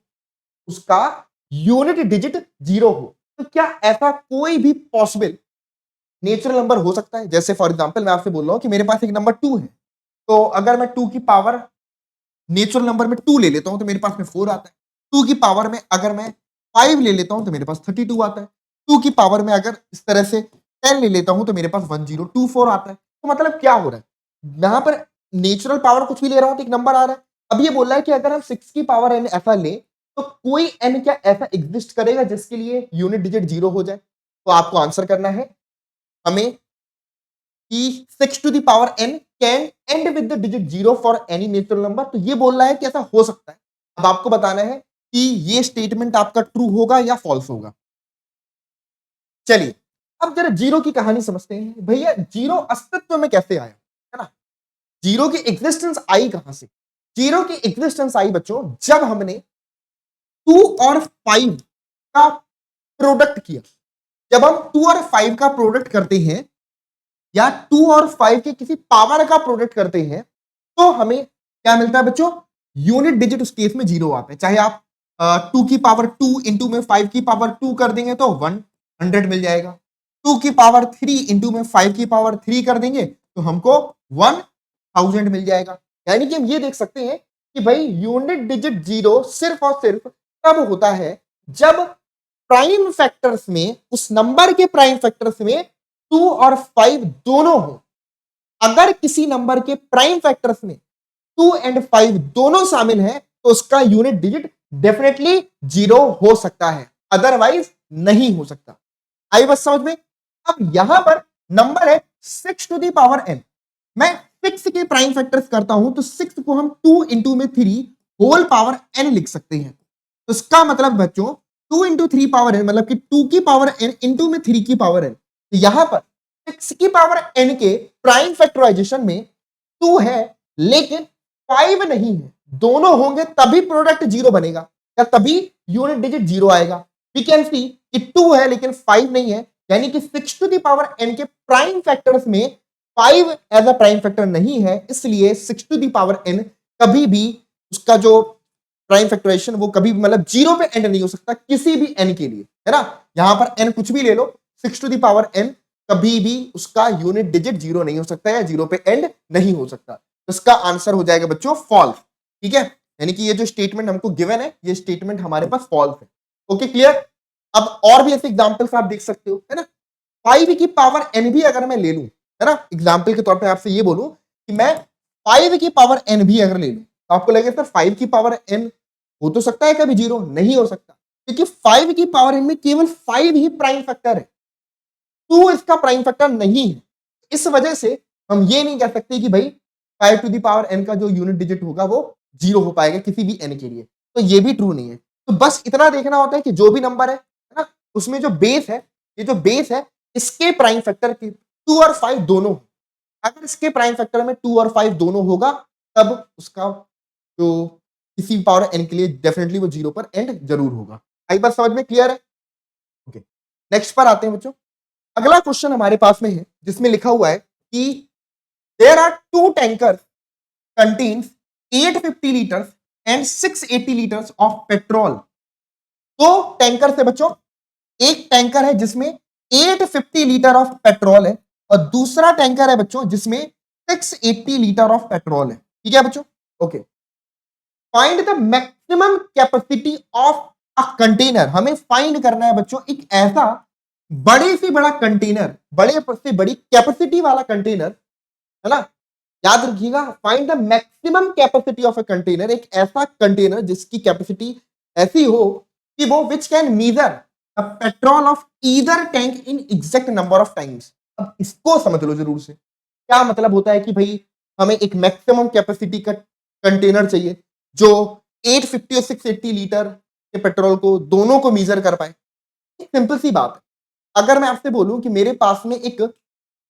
उसका यूनिट डिजिट 0 हो? तो क्या ऐसा कोई भी पॉसिबल नेचुरल नंबर हो सकता है? जैसे फॉर एग्जांपल मैं आपसे बोल रहा हूं कि मेरे पास एक नंबर 2 है, तो अगर मैं 2 की पावर नेचुरल नंबर में 2 ले लेता हूं तो मेरे पास में 4 आता है। 2 की पावर में अगर मैं 5 ले लेता हूं तो मेरे पास 32 आता है। 2 की पावर में अगर इस तरह से 10 ले लेता हूं तो मेरे पास 1024 आता है। तो मतलब क्या हो रहा है, यहां पर नेचुरल पावर कुछ भी ले रहा हूं तो एक नंबर आ रहा है। अब ये बोल रहा है कि अगर हम 6 की पावर n ऐसा ले तो कोई n क्या ऐसा एग्जिस्ट करेगा जिसके लिए यूनिट डिजिट 0 हो जाए? तो आपको आंसर करना है हमें कि 6 to the power n can end with the digit 0 for any natural number. तो ये बोल रहा है कि ऐसा हो सकता है। अब आपको बताना है कि ये स्टेटमेंट आपका ट्रू होगा या फॉल्स होगा। चलिए अब जरा जीरो की कहानी समझते हैं। भैया जीरो अस्तित्व में कैसे आया, है ना, जीरो की एग्जिस्टेंस आई कहां से? जीरो की एग्जिस्टेंस आई बच्चों जब हमने 2 और 5 का प्रोडक्ट किया। जब हम 2 और 5 का प्रोडक्ट करते हैं या 2 और 5 के किसी पावर का प्रोडक्ट करते हैं तो हमें क्या मिलता है बच्चों? यूनिट डिजिट उस केस में 0 आता है। चाहे आप 2 की पावर 2 इंटू में 5 की पावर 2 कर देंगे तो 100 मिल जाएगा। 2 की पावर 3 इंटू में 5 की पावर 3 कर देंगे तो हमको 1000 मिल जाएगा। यानी कि हम ये देख सकते हैं कि भाई यूनिट डिजिट 0 सिर्फ और सिर्फ तब होता है जब प्राइम फैक्टर्स में, उस नंबर के प्राइम फैक्टर्स में 2 और 5 दोनों हो। अगर किसी नंबर के प्राइम फैक्टर्स में 2 एंड 5 दोनों शामिल हैं तो उसका यूनिट डिजिट डेफिनेटली 0 हो सकता है, अदरवाइज नहीं हो सकता। आई बस समझ में। अब यहां पर नंबर है 6 टू द पावर n। मैं 6 के प्राइम फैक्टर्स करता हूं तो 6 को हम 2 इंटू में 3 होल पावर n लिख सकते हैं। तो इसका मतलब बच्चों 2 इंटू 3 पावर n मतलब कि 2 की पावर n इंटू में 3 की पावर n। तो यहां पर 6 की पावर n के प्राइम फैक्टराइजेशन में 2 है लेकिन 5 नहीं है। दोनों होंगे तभी प्रोडक्ट 0 बनेगा या तभी यूनिट डिजिट 0 आएगा। वी कैन सी कि 2 है लेकिन 5 नहीं है, यानी कि 6 टू द पावर n के प्राइम फैक्टर्स में 5 एज अ प्राइम फैक्टर नहीं है, इसलिए 6 टू द पावर n कभी भी उसका जो प्राइम फैक्टराइजेशन वो कभी भी मतलब 0 पे एंड नहीं हो सकता किसी भी n के लिए, है ना। यहां पर n कुछ भी ले लो, 6 टू द पावर n कभी भी उसका यूनिट डिजिट 0 नहीं हो सकता या 0 पे एंड नहीं हो सकता। तो इसका आंसर हो जाएगा बच्चों फॉल्स। ठीक है, यानी कि ये जो स्टेटमेंट हमको गिवन है ये स्टेटमेंट हमारे पास फॉल्स है। Okay clear. अब और भी ऐसे एग्जांपल्स आप देख सकते हो, है ना। 5 की पावर n भी अगर मैं ले लूं, है ना, एग्जांपल के तौर पे आपसे ये बोलूं कि मैं 5 की पावर n भी अगर ले लूं तो आपको लगेगा सर 5 की पावर n हो तो सकता है कभी 0? नहीं हो सकता, क्योंकि 5 की पावर n में केवल 5 ही प्राइम फैक्टर है, 2 इसका प्राइम फैक्टर नहीं है। इस वजह से हम ये नहीं कह सकते कि भाई 5 टू द पावर n का जो यूनिट डिजिट होगा वो 0 हो पाएगा किसी भी n के लिए, तो ये भी ट्रू नहीं है। तो बस इतना देखना होता है कि जो भी नंबर है ना, उसमें जो बेस है, ये जो बेस है इसके प्राइम फैक्टर की 2 और 5 दोनों हो। अगर इसके प्राइम फैक्टर में 2 और 5 दोनों होगा तब उसका जो किसी पावर n के लिए डेफिनेटली वो 0 पर एंड जरूर होगा। आई बात समझ में क्लियर है? ओके, नेक्स्ट पर आते हैं बच्चों। अगला क्वेश्चन हमारे पास में है जिसमें लिखा हुआ है कि there are 2 tanker contains 850 litres and 680 litres of petrol. तो टैंकर से बच्चों, एक टैंकर है जिसमें 850 लीटर ऑफ पेट्रोल है और दूसरा टैंकर है बच्चों जिसमें 680 लीटर ऑफ पेट्रोल है। ठीक है बच्चों, okay. Find the maximum capacity of a container. हमें फाइंड करना है बच्चों एक ऐसा बड़े से बड़ा कंटेनर, बड़े से बड़ी कैपेसिटी वाला कंटेनर, है ना। याद रखिएगा, find the maximum capacity of a container, एक ऐसा कंटेनर जिसकी कैपेसिटी ऐसी हो कि वो which can measure the petrol of either tank in exact number of times. अब इसको समझ लो जरूर से, क्या मतलब होता है कि भाई हमें एक मैक्सिमम कैपेसिटी का कंटेनर चाहिए जो 850 और 680 लीटर के पेट्रोल को दोनों को मीजर कर पाए। सिंपल सी बात है, अगर मैं आपसे बोलूं कि मेरे पास में एक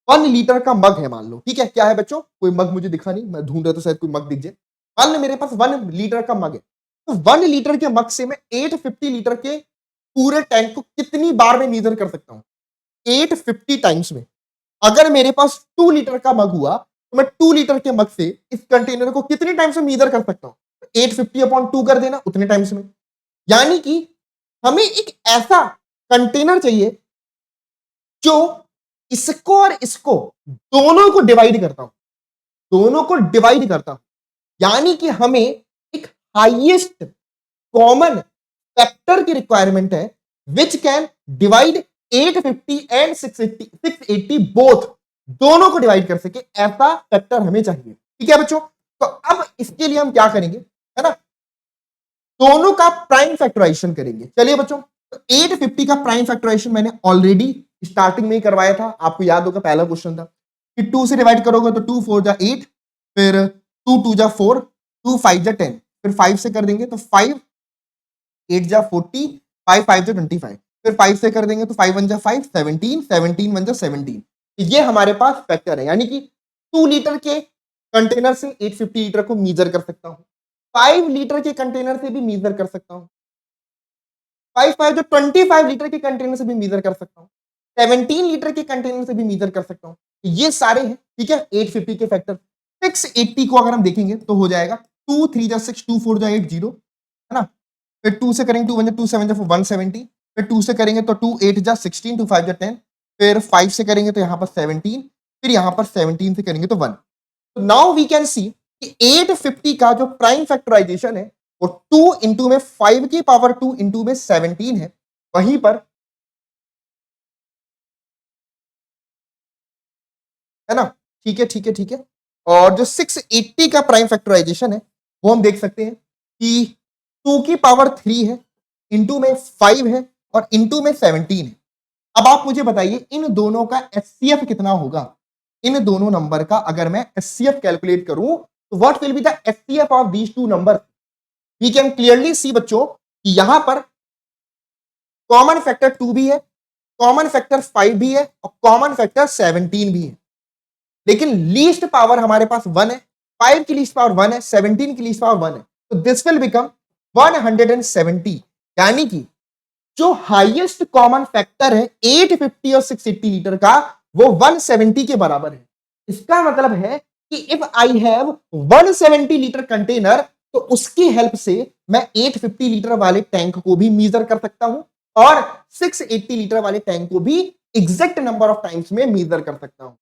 1 लीटर का मग है, मान लो, ठीक है, क्या है बच्चों, कोई मग मुझे दिखा नहीं, मैं ढूंढ रहा तो शायद कोई मग दिख जाए। मान लो मेरे पास 1 लीटर का मग है, तो 1 लीटर के मग से मैं 850 लीटर के पूरे टैंक को कितनी बार में मीजर कर सकता हूं? 850 टाइम्स में। अगर मेरे पास 2 लीटर का मग हुआ तो मैं 2 लीटर के मग से इस कंटेनर को कितने टाइम्स में मीजर कर सकता हूं? 850 अपॉन 2 कर देना, उतने टाइम्स में। यानी कि हमें एक ऐसा कंटेनर चाहिए जो इसको और इसको दोनों को डिवाइड करता हूं, दोनों को डिवाइड करता हूं। यानी कि हमें एक हाईएस्ट कॉमन फैक्टर की रिक्वायरमेंट है which can divide 850 and 680 both, दोनों को डिवाइड कर सके, ऐसा फैक्टर हमें चाहिए। ठीक है बच्चों, तो अब इसके लिए हम क्या करेंगे, है ना, दोनों का प्राइम फैक्टराइजेशन करेंगे। चलिए बच्चों, तो 850 का प्राइम फैक्टराइजेशन मैंने ऑलरेडी स्टार्टिंग में ही करवाया था, आपको याद होगा पहला क्वेश्चन था कि 2 से डिवाइड करोगे तो 2 4 जा 8, फिर 2 2 जा 4, 2 5 जा 10, फिर 5 से कर देंगे तो 5 8 जा 40, 5 5 जा 25, फिर 5 से कर देंगे तो 5 1 जा 5 17, 17 1 जा 17। ये हमारे पास फैक्टर है, यानी कि 2 लीटर के कंटेनर से 850 लीटर को मीजर कर सकता हूं, 5 लीटर के कंटेनर से भी मीजर कर सकता हूं, 5 5 जो 25 लीटर के कंटेनर से भी मीजर कर सकता हूं, 17 लीटर के कंटेनर से भी मीजर कर सकता हूं। ये सारे हैं, ठीक है, 850 के फैक्टर। 680 को अगर हम देखेंगे तो हो जाएगा 2 3 जा 6, 2 4 जा 8 0, है ना। फिर 2 से करेंगे 2 1 जा 2 7 जा 170, फिर 2 से करेंगे तो 2 8 जा 16, 2 5 जा 10, फिर 5 से करेंगे तो यहाँ पर 17, फिर यहाँ पर 17 से करेंगे तो 1। तो नाउ वी कैन सी कि 850 का जो प्राइम फैक्टराइजेशन है वो 2 इंटू में 5 की पावर 2 इंटू में 17 है, वहीं पर है ना। ठीक है, ठीक है, ठीक है। और जो 680 का प्राइम फैक्टराइजेशन है वो हम देख सकते हैं कि 2 की पावर 3 है, इंटू में 5 है और इंटू में 17 है। अब आप मुझे बताइए इन दोनों का एचसीएफ कितना होगा। इन दोनों नंबर का अगर मैं एचसीएफ कैलकुलेट करूं तो what will be the HCF of these two number. We can clearly see बच्चों कि यहां पर कॉमन फैक्टर 2 भी है, कॉमन फैक्टर 5 भी है और कॉमन फैक्टर 17 भी है, लेकिन लीस्ट पावर हमारे पास 1 है। 5 की लीस्ट पावर 1 है, 17 की लीस्ट पावर 1 है, तो दिस विल बिकम 170। यानी कि जो हाईएस्ट कॉमन फैक्टर है 850 और 680 लीटर का वो 170 के बराबर है। इसका मतलब है कि if I have 170 litre container तो उसकी हेल्प से मैं 850 लीटर वाले टैंक को भी मेजर कर सकता हूं और 680 लीटर वाले टैंक को भी एग्जैक्ट नंबर ऑफ टाइम्स में मेजर कर सकता हूं,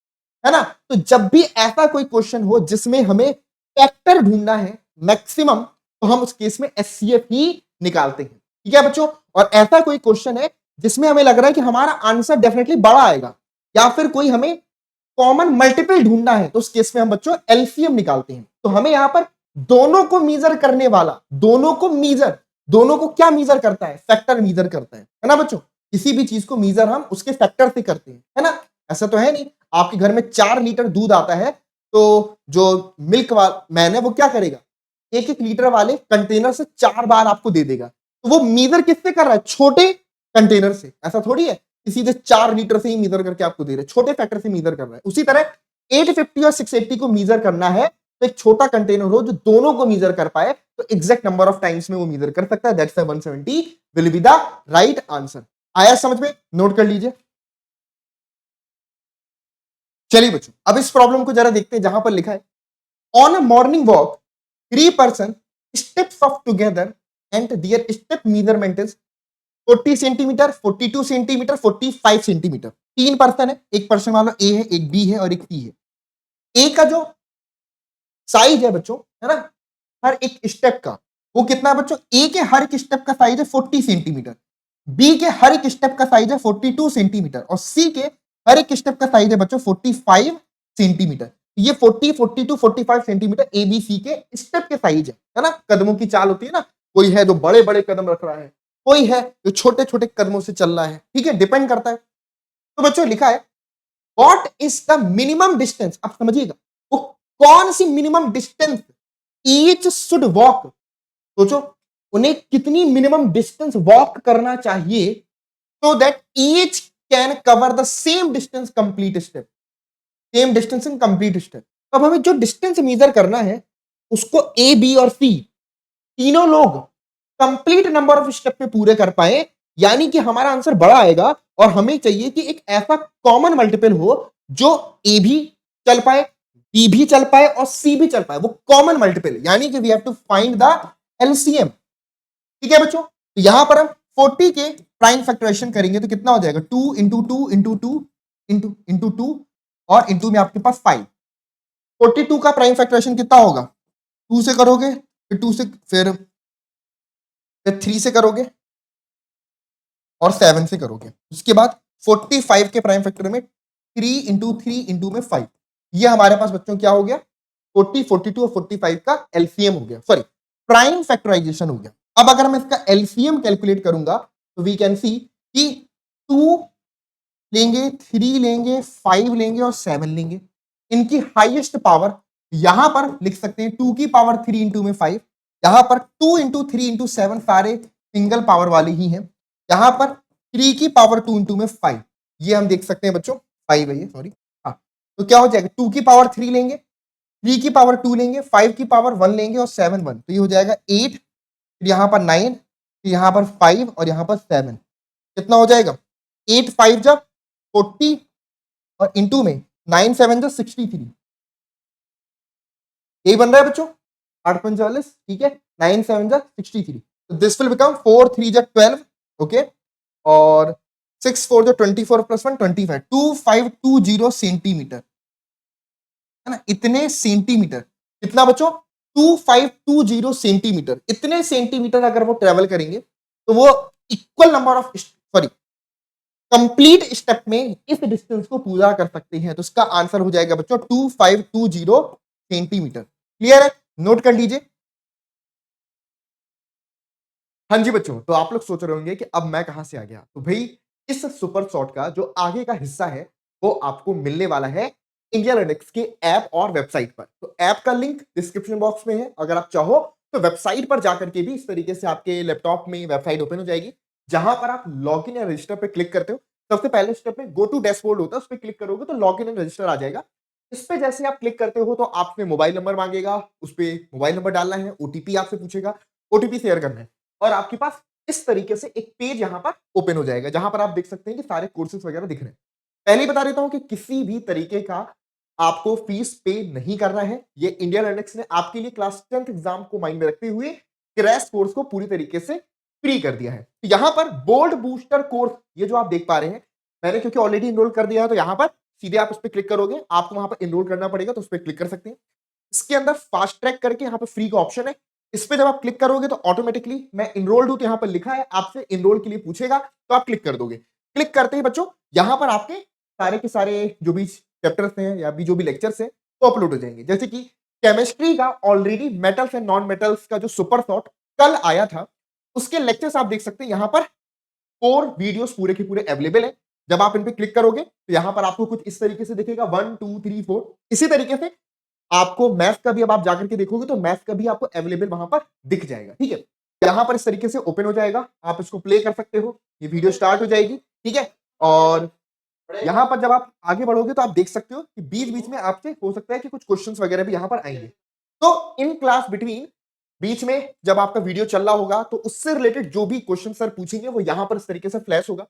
है ना। तो जब भी ऐसा कोई क्वेश्चन हो जिसमें हमें फैक्टर ढूंढना है मैक्सिमम, तो हम उस केस में एचसीएफ ही निकालते हैं। ठीक है बच्चों। और ऐसा कोई क्वेश्चन है जिसमें हमें लग रहा है कि हमारा आंसर डेफिनेटली बड़ा आएगा या फिर कोई हमें कॉमन मल्टीपल ढूंढना है, तो उस केस में हम बच्चों एलसीएम निकालते हैं। तो हमें यहां पर दोनों को मीजर करने वाला, दोनों को क्या मीजर करता है, फैक्टर मीजर करता है ना बच्चों। किसी भी चीज को मीजर हम उसके फैक्टर से करते हैं, है ना। ऐसा तो है नहीं आपके घर में 4 लीटर दूध आता है तो जो मिल्क मैन है वो क्या करेगा, 1-1 लीटर वाले कंटेनर से 4 बार आपको दे देगा। तो वो मीजर किससे कर रहा है, छोटे कंटेनर से। ऐसा थोड़ी है कि सीधे 4 लीटर से ही मीजर करके आपको दे रहे, छोटे फैक्टर से मीजर कर रहा है। उसी तरह 850 और 680 को मीजर करना है तो एक छोटा कंटेनर हो जो दोनों को मीजर कर पाए, तो एग्जैक्ट नंबर ऑफ टाइम्स में वो मीजर कर सकता है। That's 170 will be the right answer. आया समझ में, नोट कर लीजिए। चलिए बच्चों अब इस प्रॉब्लम को जरा देखते हैं जहां पर लिखा है on a morning walk 3 person steps off together and their step measurement is 40 centimetre, 42 centimetre, 45 centimetre. 3 person है, एक पर्सन मान लो ए है, एक बी है और एक सी है। ए का जो साइज है बच्चों, है ना, हर एक स्टेप का वो कितना है बच्चों, ए के हर एक स्टेप का साइज है 40 सेंटीमीटर, बी के हर एक स्टेप का साइज है 42 सेंटीमीटर और सी के हर एक स्टेप का साइज है बच्चों 45 सेंटीमीटर। ये 40, 42, 45 सेंटीमीटर ए बी सी के स्टेप के साइज है ना। कदमों की चाल होती है ना, कोई है जो बड़े बड़े कदम रख रहा है, कोई है जो छोटे छोटे कदमों से चल रहा है, ठीक है, डिपेंड करता है। तो बच्चों लिखा है what is the minimum distance. आप समझिएगा वो कौन सी minimum distance each should walk. सोचो उन्हें कितनी मिनिमम डिस्टेंस वॉक करना चाहिए so that each can cover the same distance complete step, same distance in complete step. अब हमें जो डिस्टेंस मेजर करना है उसको ए बी और सी तीनों लोग कंप्लीट नंबर ऑफ स्टेप पे पूरे कर पाए, यानी कि हमारा आंसर बड़ा आएगा। और हमें चाहिए कि एक ऐसा कॉमन मल्टीपल हो जो ए भी चल पाए, बी भी चल पाए और सी भी चल पाए, वो कॉमन मल्टीपल, यानी कि we have to find the LCM. ठीक है बच्चों, तो यहां पर हम 40 के प्राइम फैक्टराइजेशन करेंगे तो कितना हो जाएगा, 2 इंटू 2 इंटू 2 इंटू 2 और इंटू में आपके पास 5। 42 का प्राइम फैक्टराइजेशन कितना होगा, 2 से करोगे, फिर 2 से, फिर 3 से करोगे और 7 से करोगे। उसके बाद 45 के प्राइम फैक्टर में 3 इंटू 3 इंटू में 5। ये हमारे पास बच्चों क्या हो गया, 40, 42 और 45 का एलसीएम हो गया, सॉरी प्राइम फैक्टराइजेशन हो गया। अब अगर मैं इसका एलसीएम कैलकुलेट करूंगा तो वी कैन सी कि 2 लेंगे, 3 लेंगे, 5 लेंगे और 7 लेंगे। इनकी हाईएस्ट पावर यहां पर लिख सकते हैं 2 की पावर 3 इंटू में 5, यहां पर 2 इंटू 3 इंटू 7 सारे सिंगल पावर वाले ही हैं, यहां पर 3 की पावर 2 इंटू में 5, ये हम देख सकते हैं बच्चों 5 है ये, सॉरी। हाँ, तो क्या हो जाएगा, 2 की पावर 3 लेंगे, 3 की पावर 2 लेंगे, 5 की पावर 1 लेंगे और 7 1, तो ये हो जाएगा 8, फिर यहां पर 9, फिर यहां पर 5 और यहां पर 7। कितना हो जाएगा, 8 5 जब 40 और इंटू में 9 7 जब 63, यही बन रहा है बच्चों 8 45, ठीक है, 9 7 जब 63, तो दिस विल बिकम 4 3 जब 12, ओके, और 6 4 जो 24 प्लस 1 25, 2520 सेंटीमीटर, है ना। इतने सेंटीमीटर, कितना बच्चों 2520 सेंटीमीटर, इतने सेंटीमीटर अगर वो ट्रेवल करेंगे तो वो equal number of sorry complete step में इस डिस्टेंस को पूरा कर सकते हैं। तो इसका आंसर हो जाएगा बच्चों 2520 सेंटीमीटर। क्लियर है? नोट कर लीजिए। हाँ जी बच्चों, तो आप लोग सोच रहे होंगे कि अब मैं कहां से आ गया। तो भाई इस सुपर शॉट का जो आगे का हिस्सा है वो आपको मिलने वाला है इंडिया लिनक्स के ऐप और वेबसाइट पर। तो ऐप का लिंक डिस्क्रिप्शन बॉक्स में है, अगर आप चाहो तो वेबसाइट पर जाकर के भी इस तरीके से आपके लैपटॉप में वेबसाइट ओपन हो जाएगी, जहां पर आप लॉग इन या रजिस्टर पर क्लिक करते हो। सबसे पहले स्टेप में गो टू डैशबोर्ड होता है, उस पर क्लिक करोगे तो लॉग इन एंड रजिस्टर आ जाएगा। इस पे जैसे आप क्लिक करते हो तो आपसे मोबाइल नंबर मांगेगा, उस पर मोबाइल नंबर डालना है, ओटीपी आपसे पूछेगा, ओटीपी शेयर करना है और आपके पास इस तरीके से एक पेज यहां पर ओपन हो जाएगा, जहां पर आप देख सकते हैं कि सारे कोर्सेज वगैरह दिख रहे हैं। पहले ही बता देता हूं कि किसी भी तरीके का आपको फीस पे नहीं करना है। ये इंडिया लिनक्स ने आपके लिए क्लास 10th एग्जाम को माइंड में रखते हुए क्रैश कोर्स को पूरी तरीके से फ्री कर दिया है। तो यहां पर बोल्ड बूस्टर कोर्स ये जो आप देख पा रहे हैं, मैंने क्योंकि ऑलरेडी इनरोल कर दिया है तो यहां पर सीधे आप उस पर क्लिक करोगे, आपको वहां पर इनरोल करना पड़ेगा, तो उस पर क्लिक कर सकते हैं। इसके अंदर फास्ट ट्रैक करके यहाँ पे फ्री का ऑप्शन है, इस पे जब आप क्लिक करोगे तो ऑटोमेटिकली मैं इनरोल्ड हूं, तो यहाँ पर लिखा है आपसे इनरोल के लिए पूछेगा, तो आप क्लिक कर दोगे। क्लिक करते ही बच्चों यहाँ पर आपके सारे के सारे जो भी चैप्टर्स हैं या भी जो भी लेक्चर्स हैं वो अपलोड हो जाएंगे। जैसे कि केमिस्ट्री का already metals and non metals का जो सुपर शॉट कल आया था, उसके लेक्चर्स आप देख सकते हैं। यहाँ पर 4 वीडियोस पूरे के पूरे अवेलेबल है। जब आप इन पे क्लिक करोगे तो यहाँ पर आपको कुछ इस तरीके से दिखेगा 1 2 3 4। इसी तरीके से आपको मैथ का भी अब आप जाकर के देखोगे तो मैथ का भी आपको अवेलेबल वहां पर दिख जाएगा। ठीक है, यहां पर इस तरीके से ओपन हो जाएगा, आप इसको प्ले कर सकते हो, ये वीडियो स्टार्ट हो जाएगी। ठीक है, और यहां पर जब आप आगे बढ़ोगे तो आप देख सकते हो कि बीच बीच में आपसे हो सकता है कि कुछ क्वेश्चंस वगैरह भी यहां पर आएंगे। तो इन क्लास बिटवीन बीच में जब आपका वीडियो चल रहा होगा तो उससे रिलेटेड जो भी क्वेश्चन सर पूछेंगे वो यहां पर इस तरीके से फ्लैश होगा।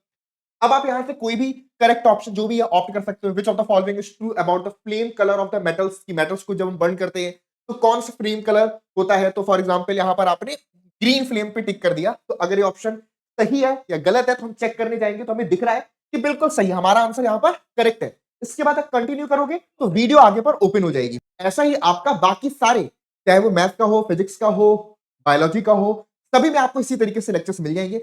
अब आप यहां से कोई भी करेक्ट ऑप्शन जो भी है ऑप्ट कर सकते हो। Which of the following is true about the flame colour of the metals, की मेटल्स को जब हम बर्न करते हैं तो कौन सा फ्लेम कलर होता है। तो फॉर एग्जांपल यहां पर आपने ग्रीन फ्लेम पे टिक कर दिया, तो अगर ये ऑप्शन सही है या गलत है तो हम चेक करने जाएंगे तो हमें दिख रहा है कि बिल्कुल सही, हमारा आंसर यहां पर करेक्ट है। इसके बाद आप कंटिन्यू करोगे तो वीडियो आगे पर ओपन हो जाएगी। ऐसा ही आपका बाकी सारे, चाहे वो मैथ का हो, फिजिक्स का हो, बायोलॉजी का हो, सभी में आपको इसी तरीके से लेक्चर्स मिल जाएंगे।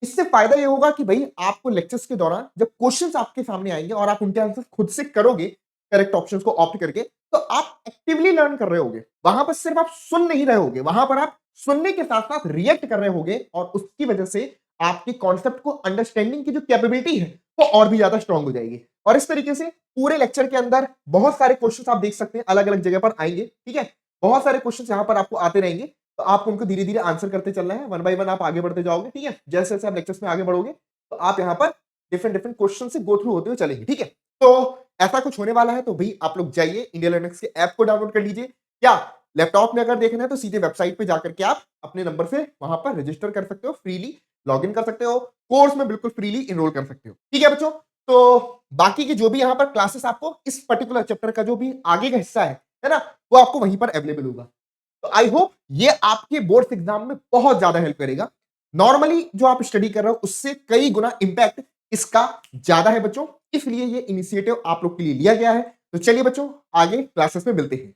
इससे फायदा ये होगा कि भाई आपको लेक्चर्स के दौरान जब क्वेश्चंस आपके सामने आएंगे और आप उनके आंसर खुद से करोगे करेक्ट ऑप्शंस को ऑप्ट करके, तो आप एक्टिवली लर्न कर रहे होगे। वहां पर सिर्फ आप सुन नहीं रहे होगे, वहां पर आप सुनने के साथ साथ रिएक्ट कर रहे होगे और उसकी वजह से आपके कॉन्सेप्ट को अंडरस्टैंडिंग की जो कैपेबिलिटी है वो और भी ज्यादा स्ट्रांग हो जाएगी। और इस तरीके से पूरे लेक्चर के अंदर बहुत सारे क्वेश्चंस आप देख सकते हैं, अलग अलग जगह पर आएंगे। ठीक है, बहुत सारे क्वेश्चंस यहां पर आपको आते रहेंगे, तो आपको उनको धीरे धीरे आंसर करते चलना है। वन बाय वन आप आगे बढ़ते जाओगे। ठीक है, जैसे जैसे आप लेक्चर्स में आगे बढ़ोगे तो आप यहाँ पर डिफरेंट डिफरेंट क्वेश्चन से गो थ्रू होते हुए चलेंगे। ठीक है, तो ऐसा कुछ होने वाला है, तो भाई आप लोग जाइए इंडिया लिनक्स के ऐप को डाउनलोड कर लीजिए, या लैपटॉप में अगर देखना है तो सीधे वेबसाइट पे जाकर के आप अपने नंबर से वहां पर रजिस्टर कर सकते हो, फ्रीली लॉग इन कर सकते हो, कोर्स में बिल्कुल फ्रीली इनरोल कर सकते हो। ठीक है बच्चों, तो बाकी की जो भी यहाँ पर क्लासेस आपको इस पर्टिकुलर चैप्टर का जो भी आगे का हिस्सा है ना, वो आपको वहीं पर अवेलेबल होगा। तो आई होप ये आपके बोर्ड एग्जाम में बहुत ज्यादा हेल्प करेगा। नॉर्मली जो आप स्टडी कर रहे हो उससे कई गुना इंपैक्ट इसका ज्यादा है बच्चों, इसलिए ये इनिशिएटिव आप लोग के लिए लिया गया है। तो चलिए बच्चों, आगे क्लासेस में मिलते हैं।